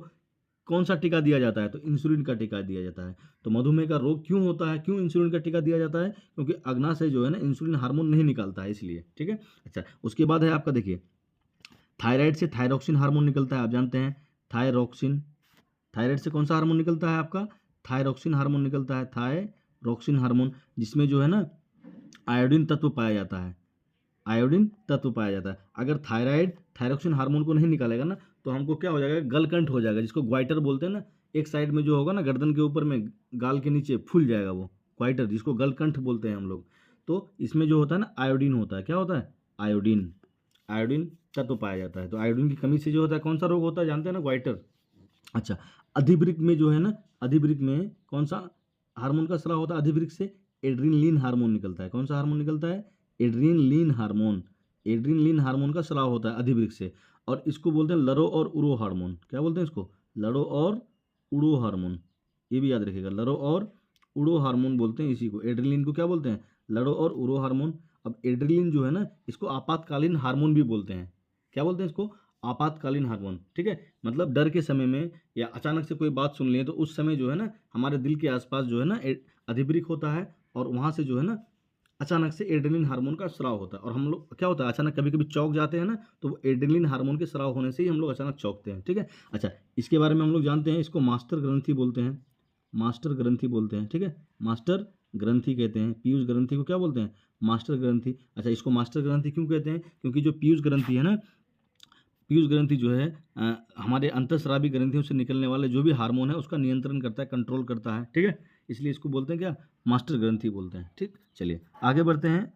कौन सा टीका दिया जाता है? तो इंसुलिन का टीका दिया जाता है। तो मधुमेह का रोग क्यों होता है, क्यों इंसुलिन का टीका दिया जाता है? क्योंकि अग्नाशय जो है ना इंसुलिन हार्मोन नहीं निकालता है, इसलिए। ठीक है, अच्छा, उसके बाद है आपका, देखिए, थायराइड से थायरोक्सिन हार्मोन निकलता है, आप जानते हैं। थायरोक्सिन, थायराइड से कौन सा हार्मोन निकलता है आपका? थायरोक्सिन हार्मोन निकलता है, थायरोक्सिन हार्मोन, जिसमें जो है ना आयोडीन तत्व पाया जाता है। आयोडीन तत्व पाया जाता है। अगर थायराइड थायरोक्सिन हार्मोन को नहीं निकालेगा ना, तो हमको क्या हो जाएगा? गलकंठ हो जाएगा, जिसको ग्वाइटर बोलते हैं ना। एक साइड में जो होगा ना गर्दन के ऊपर में, गाल के नीचे फूल जाएगा वो ग्वाइटर, जिसको गलकंठ बोलते हैं हम लोग। तो इसमें जो होता है ना आयोडीन होता है। क्या होता है? आयोडीन, आयोडीन तत्व पाया जाता है। तो आयोडीन की कमी से जो होता है, कौन सा रोग होता है जानते हैं ना? ग्वाइटर। अच्छा, अधिवृक्क में जो है ना, अधिवृक्क में कौन सा हार्मोन का स्राव होता है? अधिवृक्क से एड्रीनलिन हार्मोन निकलता है। कौन सा हार्मोन निकलता है? Adrenaline hormone. एड्रीनलिन हार्मोन का स्राव होता है अधिवृक्क से, और इसको बोलते हैं लरो और उरो हार्मोन। क्या बोलते हैं इसको? लरो और उड़ो हार्मोन, ये भी याद रखिएगा। लरो और उड़ो हार्मोन बोलते हैं इसी को। एड्रीनलिन को क्या बोलते हैं? लरो और उरो हार्मोन। अब एड्रीनलिन जो है ना, इसको आपातकालीन हार्मोन भी बोलते हैं। क्या बोलते हैं इसको? आपातकालीन हार्मोन। ठीक है, मतलब डर के समय में या अचानक से कोई बात सुन लिए, तो उस समय जो है ना हमारे दिल के आसपास जो है ना अधिवृक्क होता है, और वहाँ से जो है ना अचानक से एड्रेनलिन हार्मोन का स्राव होता है। और हम लोग क्या होता है, अचानक कभी कभी चौंक जाते हैं ना, तो वो एड्रेनलिन हार्मोन के स्राव होने से ही हम लोग अचानक चौंकते हैं। ठीक है, अच्छा, इसके बारे में हम लोग जानते हैं, इसको मास्टर ग्रंथि बोलते हैं। मास्टर ग्रंथि बोलते हैं। ठीक है, मास्टर ग्रंथि कहते हैं। पीयूष ग्रंथि को क्या बोलते हैं? मास्टर ग्रंथि। अच्छा, इसको मास्टर ग्रंथि क्यों कहते हैं? क्योंकि जो पीयूष ग्रंथि है ना, पीयूष ग्रंथि जो है हमारे अंतःस्रावी ग्रंथियों से निकलने वाले जो भी हार्मोन है उसका नियंत्रण करता है, कंट्रोल करता है। ठीक है, इसलिए इसको बोलते हैं क्या? मास्टर ग्रंथि बोलते हैं। ठीक, चलिए आगे बढ़ते हैं।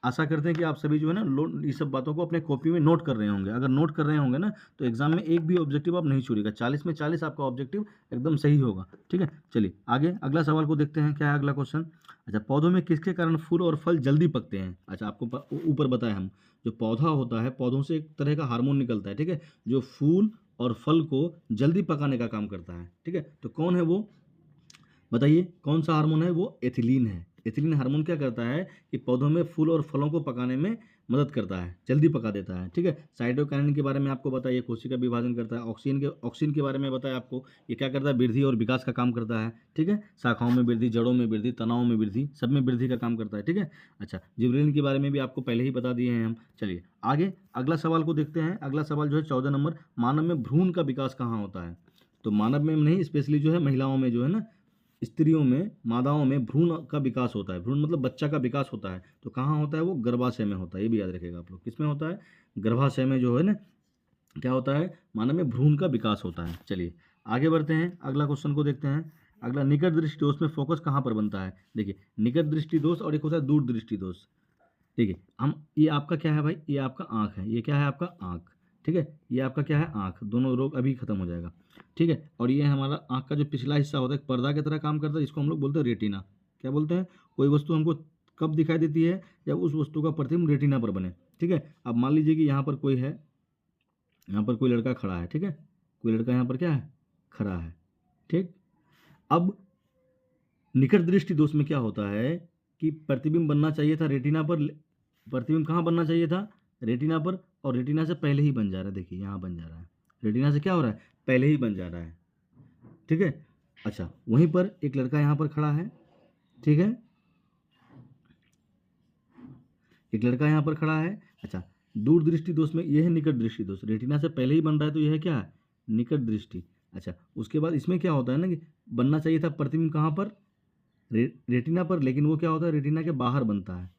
आशा करते हैं कि आप सभी जो है ना ये सब बातों को अपने कॉपी में नोट कर रहे होंगे। अगर नोट कर रहे होंगे ना तो एग्जाम में एक भी ऑब्जेक्टिव आप नहीं छोड़िएगा, 40 में 40 आपका ऑब्जेक्टिव एकदम सही होगा। ठीक है, चलिए आगे अगला सवाल को देखते हैं। क्या है अगला क्वेश्चन? अच्छा, पौधों में किसके कारण फूल और फल जल्दी पकते हैं? अच्छा, आपको ऊपर बताया हम, जो पौधा होता है, पौधों से एक तरह का हार्मोन निकलता है, ठीक है, जो फूल और फल को जल्दी पकाने का काम करता है। ठीक है, तो कौन है वो, बताइए कौन सा हार्मोन है? वो एथिलीन है। एथिलीन हार्मोन क्या करता है कि पौधों में फूल और फलों को पकाने में मदद करता है, जल्दी पका देता है। ठीक है, साइटोकाइनिन के बारे में आपको बताइए, कोशिका विभाजन करता है। ऑक्सीन के बारे में बताया आपको, ये क्या करता है? वृद्धि और विकास का काम करता है। ठीक है, शाखाओं में वृद्धि, जड़ों में वृद्धि, तनाव में वृद्धि, सब में वृद्धि का काम करता है। ठीक है, अच्छा, जिबरेलिन के बारे में भी आपको पहले ही बता दिए हैं हम। चलिए आगे अगला सवाल को देखते हैं। अगला सवाल जो है 14 नंबर, मानव में भ्रूण का विकास कहाँ होता है? तो मानव में नहीं, स्पेशली जो है महिलाओं में, जो है ना, स्त्रियों में, मादाओं में भ्रूण का विकास होता है। भ्रूण मतलब बच्चा का विकास होता है, तो कहाँ होता है? वो गर्भाशय में होता है। ये भी याद रखिएगा आप लोग, किसमें होता है? गर्भाशय में जो है ना, क्या होता है? मानव में भ्रूण का विकास होता है। चलिए आगे बढ़ते हैं, अगला क्वेश्चन को देखते हैं। अगला, निकट दृष्टि दोष में फोकस कहाँ पर बनता है? देखिए, निकट दृष्टि दोष और एक होता है दूर दृष्टि दोष। ठीक है, हम, ये आपका क्या है भाई? ये आपका आँख है। ये क्या है आपका? आँख। ठीक है, ये आपका क्या है? आँख। दोनों रोग अभी खत्म हो जाएगा। ठीक है, और ये हमारा आँख का जो पिछला हिस्सा होता है, पर्दा की तरह काम करता है, इसको हम लोग बोलते हैं रेटिना। क्या बोलते हैं? कोई वस्तु हमको कब दिखाई देती है? जब उस वस्तु का प्रतिबिंब रेटिना पर बने। ठीक है, अब मान लीजिए कि यहाँ पर कोई है, यहाँ पर कोई लड़का खड़ा है। ठीक है, कोई लड़का यहाँ पर क्या है? खड़ा है। ठीक, अब निकट दृष्टि दोष में क्या होता है कि प्रतिबिंब बनना चाहिए था रेटिना पर, प्रतिबिंब कहाँ बनना चाहिए था? रेटिना पर, और रेटिना से पहले ही बन जा रहा है। देखिए यहाँ बन जा रहा है, रेटिना से क्या हो रहा है? पहले ही बन जा रहा है। ठीक है, अच्छा, वहीं पर एक लड़का यहाँ पर खड़ा है। ठीक है, एक लड़का यहाँ पर खड़ा है। अच्छा, दूर दृष्टि दोष में यह है निकट दृष्टि दोष, रेटिना से पहले ही बन रहा है, तो यह है क्या है? निकट दृष्टि। अच्छा, उसके बाद इसमें क्या होता है ना कि बनना चाहिए था प्रतिबिंब कहाँ पर? रेटिना पर, लेकिन वो क्या होता है? रेटिना के बाहर बनता है,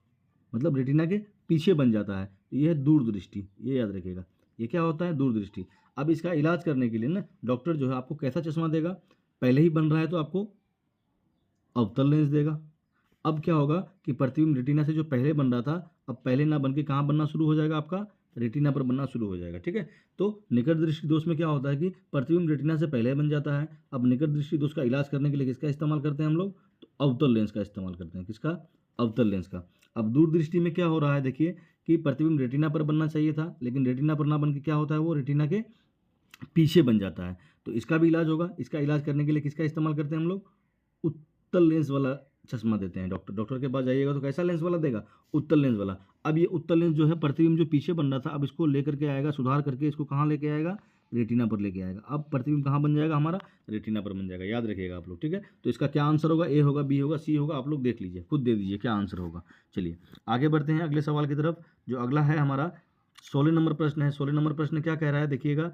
मतलब रेटिना के पीछे बन जाता है। तो ये है दूर दृष्टि, ये याद रखिएगा। ये क्या होता है? दूर दृष्टि। अब इसका इलाज करने के लिए ना डॉक्टर जो है आपको कैसा चश्मा देगा? पहले ही बन रहा है तो आपको अवतल लेंस देगा। अब क्या होगा कि प्रतिबिंब रेटिना से जो पहले बन रहा था, अब पहले ना बन के कहाँ बनना शुरू हो जाएगा? आपका रेटिना पर बनना शुरू हो जाएगा। ठीक है, तो निकट दृष्टि दोष में क्या होता है कि प्रतिबिंब रेटिना से पहले बन जाता है। अब निकट दृष्टि दोष का इलाज करने के लिए किसका इस्तेमाल करते हैं हम लोग? तो अवतल लेंस का इस्तेमाल करते हैं। किसका? अवतल लेंस का। अब दूर दृष्टि में क्या हो रहा है? देखिए कि प्रतिबिंब रेटिना पर बनना चाहिए था, लेकिन रेटिना पर ना बन के क्या होता है? वो रेटिना के पीछे बन जाता है। तो इसका भी इलाज होगा। इसका इलाज करने के लिए किसका इस्तेमाल करते हैं हम लोग? उत्तल लेंस वाला चश्मा देते हैं। डॉक्टर के पास जाइएगा तो कैसा लेंस वाला देगा? उत्तल लेंस वाला। अब ये उत्तल लेंस जो है प्रतिबिंब जो पीछे बन रहा था, अब इसको लेकर के आएगा, सुधार करके इसको कहाँ लेके आएगा? रेटिना पर लेके आएगा। अब प्रतिबिंब कहाँ बन जाएगा हमारा? रेटिना पर बन जाएगा। याद रखिएगा आप लोग। ठीक है, तो इसका क्या आंसर होगा? ए होगा, बी होगा, सी होगा? आप लोग देख लीजिए, खुद दे दीजिए क्या आंसर होगा। चलिए आगे बढ़ते हैं अगले सवाल की तरफ। जो अगला है हमारा 16 नंबर प्रश्न है। 16 नंबर प्रश्न क्या कह रहा है? देखिएगा,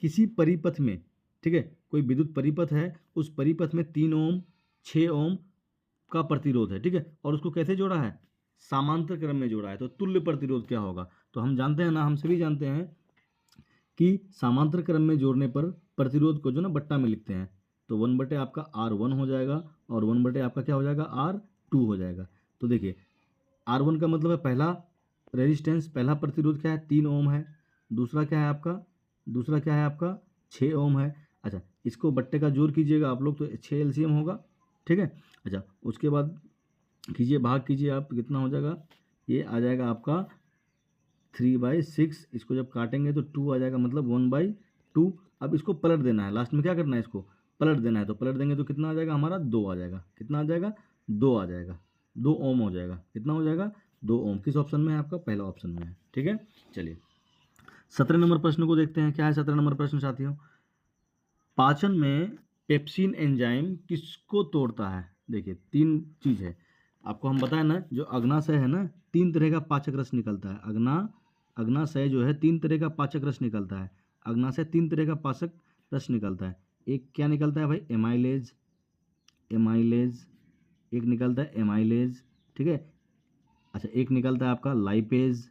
किसी परिपथ में, ठीक है, कोई विद्युत परिपथ है, उस परिपथ में 3 ओम 6 ओम का प्रतिरोध है। ठीक है, और उसको कैसे जोड़ा है? समांतर क्रम में जोड़ा है। तो तुल्य प्रतिरोध क्या होगा? तो हम जानते हैं ना, हम सभी जानते हैं कि समांतर क्रम में जोड़ने पर प्रतिरोध को जो ना बट्टा में लिखते हैं, तो 1 बटे आपका R1 हो जाएगा, और 1 बटे आपका क्या हो जाएगा? R2 हो जाएगा। तो देखिए, R1 का मतलब है पहला रेजिस्टेंस, पहला प्रतिरोध क्या है? 3 ओम है। दूसरा क्या है आपका? दूसरा क्या है आपका? 6 ओम है। अच्छा, इसको बट्टे का जोड़ कीजिएगा आप लोग तो 6 एलसीएम होगा। ठीक है, अच्छा, उसके बाद कीजिए, भाग कीजिए आप, कितना हो जाएगा? ये आ जाएगा आपका 3/6। इसको जब काटेंगे तो 2 आ जाएगा, मतलब 1/2। अब इसको पलट देना है, लास्ट में क्या करना है? इसको पलट देना है। तो पलट देंगे तो कितना आ जाएगा हमारा? 2 आ जाएगा। कितना आ जाएगा? 2 आ जाएगा। 2 ओम हो जाएगा। कितना हो जाएगा? 2 ओम। किस ऑप्शन में है आपका? पहला ऑप्शन में है। ठीक है, चलिए 17 नंबर प्रश्न को देखते हैं। क्या है 17 नंबर प्रश्न साथियों? पाचन में पेप्सिन एंजाइम किसको तोड़ता है? देखिए, 3 चीज़ है आपको हम बताएं ना, जो अग्नाशय है ना, 3 तरह का पाचक रस निकलता है। अग्नाशय जो है 3 तरह का पाचक रस निकलता है। अग्नाशय 3 तरह का पाचक रस निकलता है। एक क्या निकलता है भाई? एमाइलेज। एमाइलेज एक निकलता है, एमाइलेज। ठीक है, अच्छा, एक निकलता है आपका लाइपेज।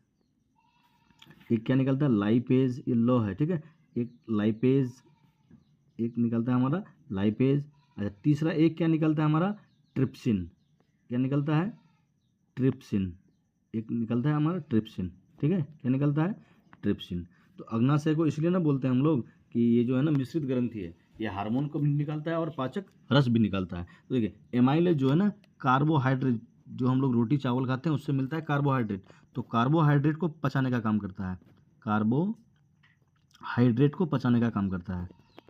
एक क्या निकलता है? लाइपेज, ये लो है। ठीक है, एक लाइपेज, एक निकलता है हमारा लाइपेज। अच्छा, तीसरा एक क्या निकलता है हमारा? ट्रिप्सिन। क्या निकलता है? ट्रिप्सिन। एक निकलता है हमारा ट्रिप्सिन, ठीक है, क्या निकलता है, ट्रिप्सिन। तो अग्नाशय को इसलिए ना बोलते हैं हम लोग कि ये जो है ना मिश्रित ग्रंथि है, ये हार्मोन को भी निकालता है और पाचक रस भी निकालता है। तो देखिए एमाइलेज जो है ना कार्बोहाइड्रेट, जो हम लोग रोटी चावल खाते हैं उससे मिलता है कार्बोहाइड्रेट, तो कार्बोहाइड्रेट को पचाने का काम करता है, कार्बोहाइड्रेट को पचाने का काम करता है,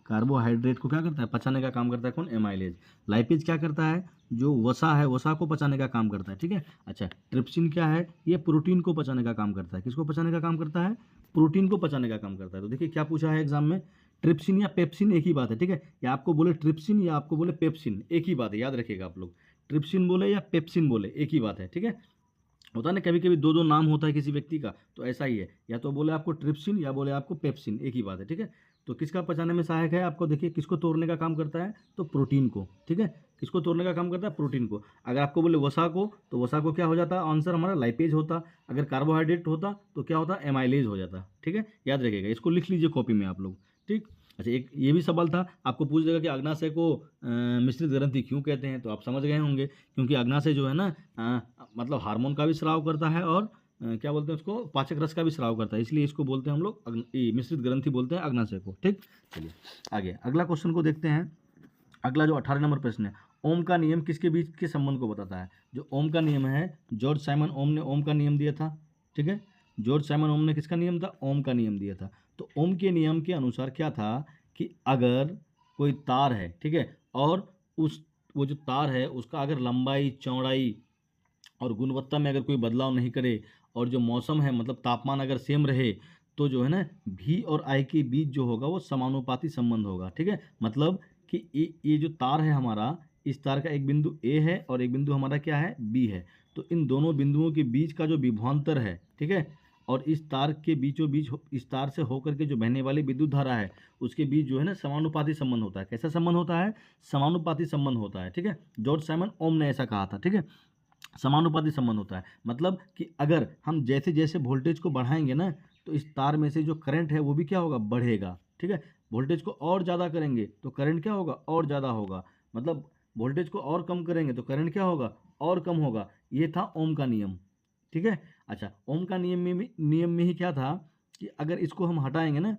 कार्बोहाइड्रेट को क्या करता है, पचाने का काम करता है कौन, एमाइलेज। लाइपेज क्या करता है, जो वसा है वसा को पचाने का काम करता है, ठीक है। अच्छा ट्रिप्सिन क्या है, ये प्रोटीन को पचाने का काम करता है, किसको पचाने का काम करता है, प्रोटीन को पचाने का काम करता है। तो देखिए क्या पूछा है एग्जाम में, ट्रिप्सिन या पेप्सिन एक ही बात है, ठीक है, या आपको बोले ट्रिप्सिन या आपको बोले पेप्सिन एक ही बात है, याद रखिएगा आप लोग, ट्रिप्सिन बोले या पेप्सिन बोले एक ही बात है, ठीक है। होता है ना कभी कभी दो दो नाम होता है किसी व्यक्ति का, तो ऐसा ही है, या तो बोले आपको ट्रिप्सिन या बोले आपको पेप्सिन, एक ही बात है, ठीक है। तो किसका पचाने में सहायक है, आपको देखिए किसको तोड़ने का काम करता है, तो प्रोटीन को, ठीक है, किसको तोड़ने का काम करता है, प्रोटीन को। अगर आपको बोले वसा को, तो वसा को क्या हो जाता है, आंसर हमारा लाइपेज होता। अगर कार्बोहाइड्रेट होता तो क्या होता, एमाइलेज हो जाता, ठीक है, याद रखिएगा, इसको लिख लीजिए कॉपी में आप लोग, ठीक। अच्छा एक ये भी सवाल था, आपको पूछ देगा कि अग्नाशय को मिश्रित ग्रंथि क्यों कहते हैं, तो आप समझ गए होंगे, क्योंकि अग्नाशय जो है ना मतलब हार्मोन का भी स्राव करता है और क्या बोलते हैं उसको, पाचक रस का भी स्राव करता है, इसलिए इसको बोलते हैं हम लोग मिश्रित ग्रंथि बोलते हैं अग्नाशय को, ठीक। चलिए आगे अगला क्वेश्चन को देखते हैं। अगला जो 18 नंबर प्रश्न है, ओम का नियम किसके बीच के संबंध को बताता है। जो ओम का नियम है, जॉर्ज साइमन ओम ने ओम का नियम दिया था, ठीक है, जॉर्ज साइमन ओम ने किसका नियम था, ओम का नियम दिया था। तो ओम के नियम के अनुसार क्या था कि अगर कोई तार है, ठीक है, और उस वो जो तार है उसका अगर लंबाई चौड़ाई और गुणवत्ता में अगर कोई बदलाव नहीं करे, और जो मौसम है मतलब तापमान अगर सेम रहे, तो जो है ना भी और आई के बीच जो होगा वो समानुपाती संबंध होगा, ठीक है। मतलब कि ये जो तार है हमारा, इस तार का एक बिंदु ए है और एक बिंदु हमारा क्या है, बी है। तो इन दोनों बिंदुओं के बीच का जो विभवांतर है, ठीक है, और इस तार के बीचों बीच इस तार से होकर के जो बहने वाली विद्युत धारा है, उसके बीच जो है ना समानुपाती संबंध होता है। कैसा संबंध होता है, समानुपाती संबंध होता है, ठीक है। जॉर्ज साइमन ओम ने ऐसा कहा था, ठीक है, समानुपाती संबंध होता है। मतलब कि अगर हम जैसे जैसे वोल्टेज को बढ़ाएंगे ना, तो इस तार में से जो करंट है वो भी क्या होगा, बढ़ेगा, ठीक है। वोल्टेज को और ज़्यादा करेंगे तो करंट क्या होगा, और ज़्यादा होगा। मतलब वोल्टेज को और कम करेंगे तो करंट क्या होगा, और कम होगा। ये था ओम का नियम, ठीक है। अच्छा ओम का नियम में ही क्या था कि अगर इसको हम हटाएंगे ना,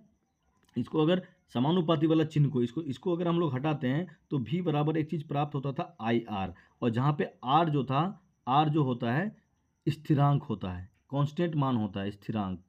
इसको अगर समानुपाती वाला चिन्ह को, इसको अगर हम लोग हटाते हैं तो भी बराबर एक चीज़ प्राप्त होता था आई आर, और जहाँ पे आर जो था, आर जो होता है स्थिरांक होता है, कांस्टेंट मान होता है, स्थिरांक।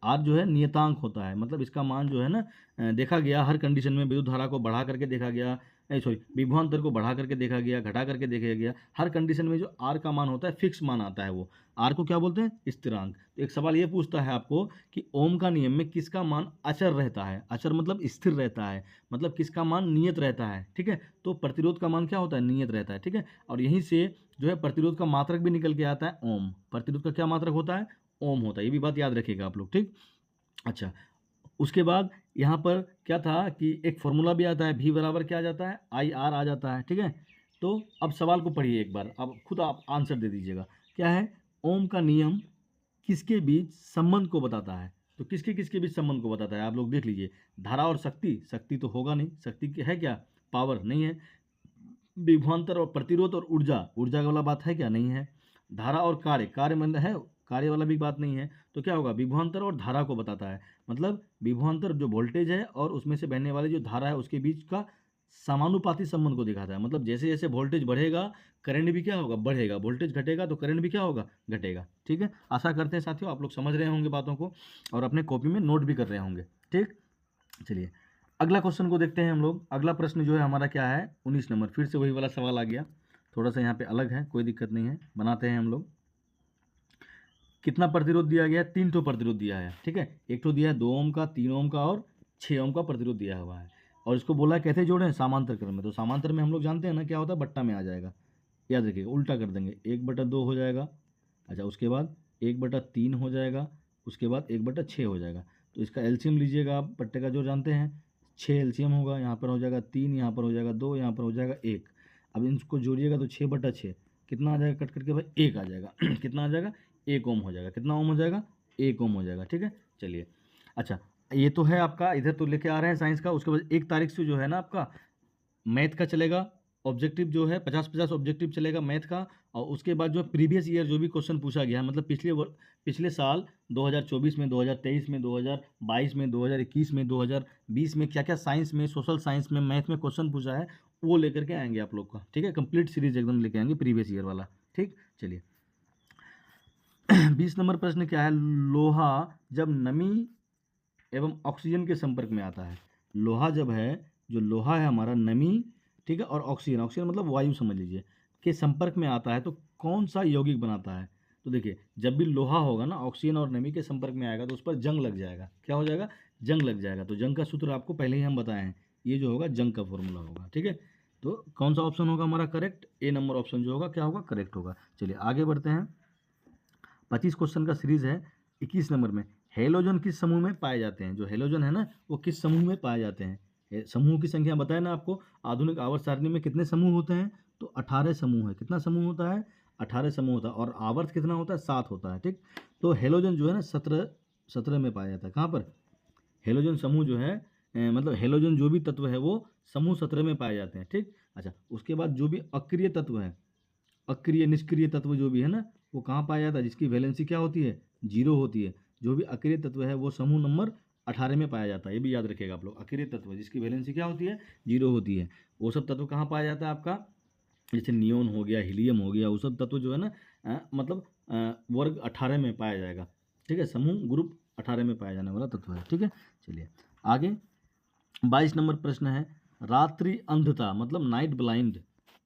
आर जो है नियतांक होता है, मतलब इसका मान जो है ना देखा गया हर कंडीशन में, विद्युत धारा को बढ़ा करके देखा गया, सॉरी विभवांतर को बढ़ा करके देखा गया, घटा करके देखा गया, हर कंडीशन में जो आर का मान होता है फिक्स मान आता है, वो आर को क्या बोलते हैं, स्थिरांक। तो एक सवाल ये पूछता है आपको कि ओम का नियम में किसका मान अचर रहता है, अचर मतलब स्थिर रहता है, मतलब किसका मान नियत रहता है, ठीक है। तो प्रतिरोध का मान क्या होता है, नियत रहता है, ठीक है। और यहीं से जो है प्रतिरोध का मात्रक भी निकल के आता है ओम, प्रतिरोध का क्या मात्रक होता है, ओम होता है, ये भी बात याद रखिएगा आप लोग, ठीक। अच्छा उसके बाद यहाँ पर क्या था कि एक फॉर्मूला भी आता है, भी बराबर क्या आ जाता है, आई आर आ जाता है, ठीक है। तो अब सवाल को पढ़िए एक बार, अब खुद आप आंसर दे दीजिएगा। क्या है, ओम का नियम किसके बीच संबंध को बताता है, तो किसके किसके बीच संबंध को बताता है, आप लोग देख लीजिए। धारा और शक्ति, शक्ति तो होगा नहीं, शक्ति है क्या, पावर नहीं है। विभवांतर और प्रतिरोध और ऊर्जा, ऊर्जा वाला बात है क्या, नहीं है। धारा और कार्य, कार्य मतलब है, कार्य वाला भी बात नहीं है। तो क्या होगा, विभवांतर और धारा को बताता है। मतलब विभवांतर जो वोल्टेज है और उसमें से बहने वाली जो धारा है उसके बीच का समानुपाती संबंध को दिखाता है। मतलब जैसे जैसे वोल्टेज बढ़ेगा करंट भी क्या होगा, बढ़ेगा, वोल्टेज घटेगा तो करंट भी क्या होगा, घटेगा, ठीक है। आशा करते हैं साथियों आप लोग समझ रहे होंगे बातों को और अपने कॉपी में नोट भी कर रहे होंगे, ठीक। चलिए अगला क्वेश्चन को देखते हैं हम लोग। अगला प्रश्न जो है हमारा क्या है, 19 नंबर, फिर से वही वाला सवाल आ गया, थोड़ा सा यहाँ पे अलग है, कोई दिक्कत नहीं है, बनाते हैं हम लोग। कितना प्रतिरोध दिया गया है, 3 ठो प्रतिरोध दिया है, ठीक है। एक तो दिया है 2 ओम का, 3 ओम का और 6 ओम का प्रतिरोध दिया हुआ है। और इसको बोला है कैसे जोड़ें, समांतर क्रम में। तो समांतर में हम लोग जानते हैं ना क्या होता है, बट्टा में आ जाएगा, याद रखिएगा, उल्टा कर देंगे, 1/2 हो जाएगा। अच्छा उसके बाद 1/3 हो जाएगा, उसके बाद 1/6 हो जाएगा। तो इसका एलसीएम लीजिएगा आप, बट्टे का जो जानते हैं 6 एलसीएम होगा, यहाँ पर हो जाएगा 3, यहाँ पर हो जाएगा 2, यहाँ पर हो जाएगा 1। अब इनको जोड़िएगा तो 6/6 कितना आ जाएगा, कट करके भाई 1 आ जाएगा कितना आ जाएगा, 1 ओम हो जाएगा। कितना ओम हो जाएगा, 1 ओम हो जाएगा, ठीक है। चलिए अच्छा ये तो है आपका, इधर तो लेके आ रहे हैं साइंस का। उसके बाद 1 तारीख से जो है ना आपका मैथ का चलेगा, ऑब्जेक्टिव जो है 50-50 ऑब्जेक्टिव चलेगा मैथ का, और उसके बाद जो प्रीवियस ईयर जो भी क्वेश्चन पूछा गया है, मतलब पिछले साल 2024 में, 2023 में, 2022 में, 2021 में, 2020 में क्या क्या साइंस में, सोशल साइंस में, मैथ में क्वेश्चन पूछा है, वो लेकर के आएंगे आप लोग का, ठीक है। कंप्लीट सीरीज एकदम लेके आएंगे प्रीवियस ईयर वाला, ठीक। चलिए 20 नंबर प्रश्न क्या है, लोहा जब नमी एवं ऑक्सीजन के संपर्क में आता है। लोहा जब है, जो लोहा है हमारा, नमी, ठीक है, और ऑक्सीजन, ऑक्सीजन मतलब वायु समझ लीजिए, के संपर्क में आता है तो कौन सा यौगिक बनाता है। तो देखिए जब भी लोहा होगा ना, ऑक्सीजन और नमी के संपर्क में आएगा तो उस पर जंग लग जाएगा। क्या हो जाएगा, जंग लग जाएगा। तो जंग का सूत्र आपको पहले ही हम बताए हैं, ये जो होगा जंग का फॉर्मूला होगा, ठीक है। तो कौन सा ऑप्शन होगा हमारा करेक्ट, ए नंबर ऑप्शन जो होगा क्या होगा, करेक्ट होगा। चलिए आगे बढ़ते हैं। 25 क्वेश्चन का सीरीज है। 21 नंबर में, हेलोजन किस समूह में पाए जाते हैं। जो हेलोजन है ना, वो किस समूह में पाए जाते हैं। समूह की संख्या बताया ना आपको, आधुनिक आवर्त सारणी में कितने समूह होते हैं, तो 18 समूह है। कितना समूह होता है, 18 समूह होता है। और आवर्त कितना होता है, 7 होता है, ठीक। तो हेलोजन जो है ना 17 में पाया जाता है। कहाँ पर, हेलोजन समूह जो है, मतलब हेलोजन जो भी तत्व है वो समूह 17 में पाए जाते हैं, ठीक। अच्छा, उसके बाद जो भी अक्रिय तत्व है, अक्रिय निष्क्रिय तत्व जो भी है ना, वो कहाँ पाया जाता है, जिसकी वैलेंसी क्या होती है, 0 होती है। जो भी अक्रिय तत्व है वो समूह नंबर 18 में पाया जाता है। ये भी याद रखिएगा आप लोग, अक्रिय तत्व जिसकी वैलेंसी क्या होती है, 0 होती है, वो सब तत्व कहाँ पाया जाता है आपका, जैसे नियोन हो गया, हीलियम हो गया, वो सब तत्व जो है ना, मतलब वर्ग 18 में पाया जाएगा, ठीक है। समूह ग्रुप 18 में पाया जाने वाला तत्व है, ठीक है। चलिए आगे 22 नंबर प्रश्न है, रात्रि अंधता मतलब नाइट ब्लाइंड,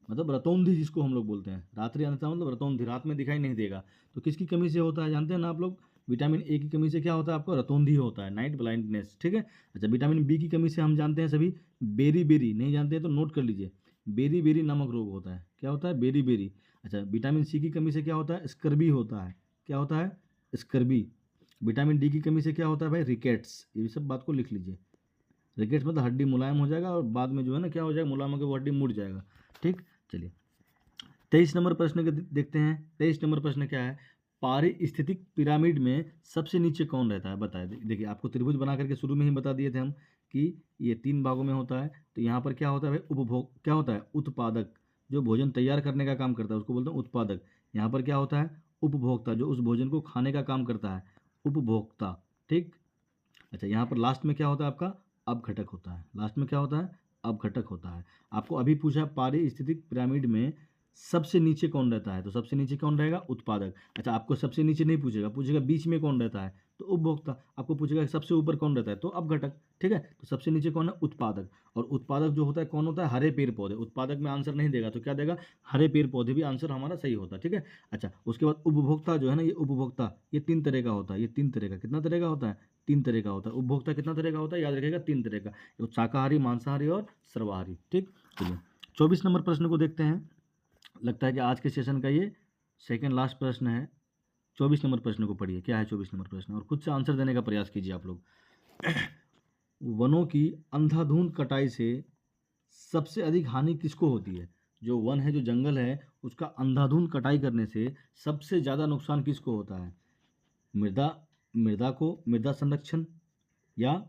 मतलब रतौंधी जिसको हम लोग बोलते हैं। रात्रि अंधता मतलब रतौंधी, रात में दिखाई नहीं देगा, तो किसकी कमी से होता है जानते हैं ना आप लोग, विटामिन ए की कमी से क्या होता है आपको, रतौंधी होता है, नाइट ब्लाइंडनेस, ठीक है। अच्छा, विटामिन बी की कमी से हम जानते हैं सभी, बेरी बेरी, नहीं जानते हैं तो नोट कर लीजिए, बेरी बेरी नामक रोग होता है। क्या होता है, बेरी बेरी। अच्छा, विटामिन सी की कमी से क्या होता है, स्कर्बी होता है। क्या होता है, स्कर्बी। विटामिन डी की कमी से क्या होता है भाई, रिकेट्स। ये सब बात को लिख लीजिए। रिकेट्स मतलब हड्डी मुलायम हो जाएगा और बाद में जो है ना क्या हो जाएगा, मुलायम होकर वो हड्डी मुड़ जाएगा, ठीक। चलिए 23 नंबर प्रश्न के देखते हैं। 23 नंबर प्रश्न क्या है, पारिस्थितिक पिरामिड में सबसे नीचे कौन रहता है, बताए। देखिए आपको त्रिभुज बना करके शुरू में ही बता दिए थे हम कि ये 3 भागों में होता है। तो यहाँ पर क्या होता है भाई, उपभोग, क्या होता है, उत्पादक, जो भोजन तैयार करने का काम करता है उसको बोलते हैं उत्पादक। यहाँ पर क्या होता है, उपभोक्ता, जो उस भोजन को खाने का काम करता है, उपभोक्ता, ठीक। अच्छा, यहाँ पर लास्ट में क्या होता है आपका, अपघटक होता है। लास्ट में क्या होता है, अपघटक होता है। आपको अभी पूछा पारिस्थितिक पिरामिड में सबसे नीचे कौन रहता है, तो सबसे नीचे कौन रहेगा, उत्पादक। अच्छा, आपको सबसे नीचे नहीं पूछेगा, पूछेगा बीच में कौन रहता है, तो उपभोक्ता। आपको पूछेगा सबसे ऊपर कौन रहता है, तो अपघटक, ठीक है। तो सबसे नीचे कौन है, उत्पादक। और उत्पादक जो होता है कौन होता है, हरे पेड़ पौधे। उत्पादक में आंसर नहीं देगा तो क्या देगा, हरे पेड़ पौधे, भी आंसर हमारा सही होता है, ठीक है। अच्छा, उसके बाद उपभोक्ता जो है ना, ये उपभोक्ता ये 3 तरह का होता है। ये 3 तरह का, कितना तरह का होता है, 3 तरह का होता है। उपभोक्ता कितना तरह का होता है, याद रखिएगा 3 तरह का, तो शाकाहारी, मांसाहारी और सर्वाहारी, ठीक। चलिए 24 नंबर प्रश्न को देखते हैं। लगता है कि आज के सेशन का ये सेकंड लास्ट प्रश्न है। 24 नंबर प्रश्न को पढ़िए, क्या है 24 नंबर प्रश्न, और खुद से आंसर देने का प्रयास कीजिए आप लोग। वनों की अंधाधुंध कटाई से सबसे अधिक हानि किसको होती है। जो वन है, जो जंगल है, उसका अंधाधुंध कटाई करने से सबसे ज़्यादा नुकसान किसको होता है, मृदा मृदा को, मृदा संरक्षण, या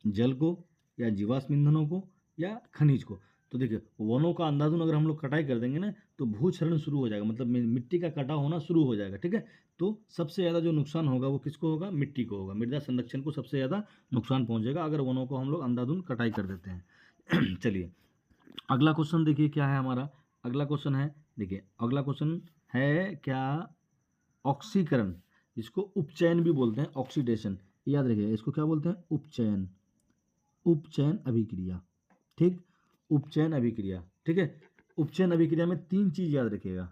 जल को, या जीवाश्म ईंधनों को, या खनिज को। तो देखिए वनों का अंधाधुंध अगर हम लोग कटाई कर देंगे ना, तो भूक्षरण शुरू हो जाएगा, मतलब मिट्टी का कटाव होना शुरू हो जाएगा, ठीक है। तो सबसे ज़्यादा जो नुकसान होगा वो किसको होगा, मिट्टी को होगा। मृदा संरक्षण को सबसे ज़्यादा नुकसान पहुंचेगा अगर वनों को हम लोग अंधाधुंध कटाई कर देते हैं। चलिए अगला क्वेश्चन देखिए क्या है हमारा। अगला क्वेश्चन है, देखिए अगला क्वेश्चन है क्या, ऑक्सीकरण, इसको उपचयन भी बोलते हैं, ऑक्सीडेशन, याद रखिएगा इसको क्या बोलते हैं, उपचयन, उपचयन अभिक्रिया, ठीक। उपचयन अभिक्रिया, ठीक है। उपचयन अभिक्रिया में 3 चीज याद रखिएगा।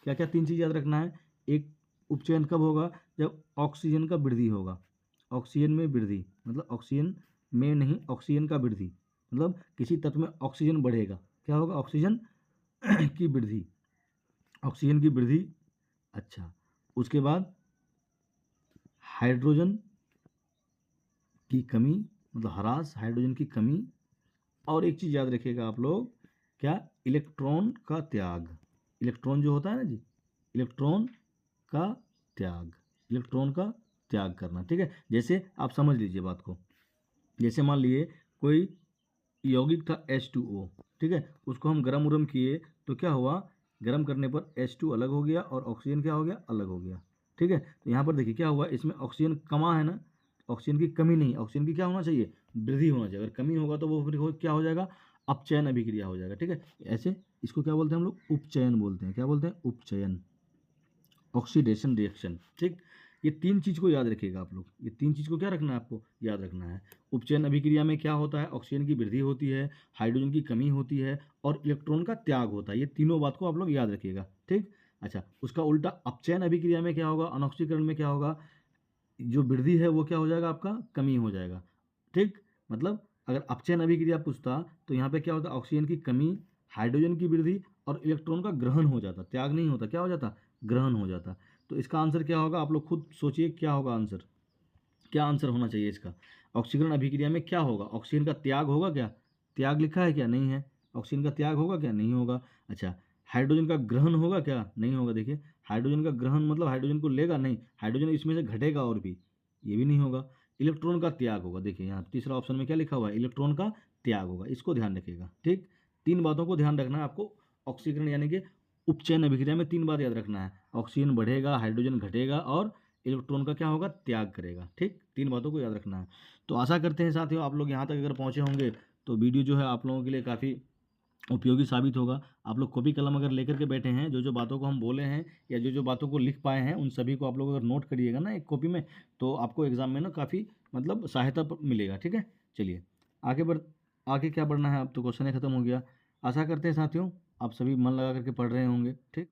क्या क्या 3 चीज याद रखना है, एक, उपचयन कब होगा, जब ऑक्सीजन का वृद्धि होगा। ऑक्सीजन में वृद्धि मतलब ऑक्सीजन में नहीं, ऑक्सीजन का वृद्धि, मतलब किसी तत्व में ऑक्सीजन बढ़ेगा, क्या होगा, ऑक्सीजन की वृद्धि, ऑक्सीजन की वृद्धि। अच्छा, उसके बाद हाइड्रोजन की कमी, मतलब ह्रास, हाइड्रोजन की कमी। और एक चीज़ याद रखिएगा आप लोग, क्या, इलेक्ट्रॉन का त्याग। इलेक्ट्रॉन जो होता है ना जी, इलेक्ट्रॉन का त्याग, इलेक्ट्रॉन का त्याग करना, ठीक है। जैसे आप समझ लीजिए बात को, जैसे मान लीजिए कोई यौगिक था H2O, ठीक है, उसको हम गरम उरम किए तो क्या हुआ, गरम करने पर H2 अलग हो गया और ऑक्सीजन क्या हो गया, अलग हो गया, ठीक है। तो यहाँ पर देखिए क्या हुआ, इसमें ऑक्सीजन कमा है ना, ऑक्सीजन की कमी नहीं, ऑक्सीजन की क्या होना चाहिए, वृद्धि होना चाहिए। अगर कमी होगा तो वो फिर क्या हो जाएगा, अपचयन अभिक्रिया हो जाएगा, ठीक है। ऐसे इसको क्या बोलते हैं हम लोग, उपचयन बोलते हैं। क्या बोलते हैं, उपचयन, ऑक्सीडेशन रिएक्शन, ठीक। ये तीन चीज़ को याद रखिएगा आप लोग, ये तीन चीज़ को क्या रखना है, आपको याद रखना है। उपचयन अभिक्रिया में क्या होता है, ऑक्सीजन की वृद्धि होती है, हाइड्रोजन की कमी होती है और इलेक्ट्रॉन का त्याग होता है। ये तीनों बात को आप लोग याद रखिएगा, ठीक। अच्छा, उसका उल्टा अपचयन अभिक्रिया में क्या होगा, अनऑक्सीकरण में क्या होगा, जो वृद्धि है वो क्या हो जाएगा, आपका कमी हो जाएगा, ठीक। मतलब अगर अपचयन अभिक्रिया पूछता तो यहाँ पे क्या होता, ऑक्सीजन की कमी, हाइड्रोजन की वृद्धि और इलेक्ट्रॉन का ग्रहण हो जाता, त्याग नहीं होता, क्या हो जाता, ग्रहण हो जाता। तो इसका आंसर क्या होगा, आप लोग खुद सोचिए क्या होगा आंसर, क्या आंसर होना चाहिए इसका। ऑक्सीकरण अभिक्रिया में क्या होगा, ऑक्सीजन का त्याग होगा क्या, त्याग लिखा है क्या, नहीं है, ऑक्सीजन का त्याग होगा क्या, नहीं होगा। अच्छा, हाइड्रोजन का ग्रहण होगा क्या, नहीं होगा। देखिए, हाइड्रोजन का ग्रहण मतलब हाइड्रोजन को लेगा नहीं, हाइड्रोजन इसमें से घटेगा और भी, ये भी नहीं होगा। इलेक्ट्रॉन का त्याग होगा, देखिए यहाँ तीसरा ऑप्शन में क्या लिखा हुआ है, इलेक्ट्रॉन का त्याग होगा, इसको ध्यान रखिएगा, ठीक। तीन बातों को ध्यान रखना है आपको, ऑक्सीकरण यानी कि उपचयन अभिक्रिया में तीन बात याद रखना है, ऑक्सीजन बढ़ेगा, हाइड्रोजन घटेगा और इलेक्ट्रॉन का क्या होगा, त्याग करेगा, ठीक। तीन बातों को याद रखना है। तो आशा करते हैं साथियों आप लोग यहाँ तक अगर पहुँचे होंगे तो वीडियो जो है आप लोगों के लिए काफ़ी उपयोगी साबित होगा। आप लोग कॉपी कलम अगर लेकर के बैठे हैं, जो जो बातों को हम बोले हैं या जो जो बातों को लिख पाए हैं उन सभी को आप लोग अगर नोट करिएगा ना एक कॉपी में, तो आपको एग्जाम में ना काफ़ी मतलब सहायता मिलेगा, ठीक है। चलिए आगे बढ़, आगे क्या बढ़ना है, अब तो क्वेश्चन ही खत्म हो गया। आशा करते हैं साथियों आप सभी मन लगा करके पढ़ रहे होंगे, ठीक।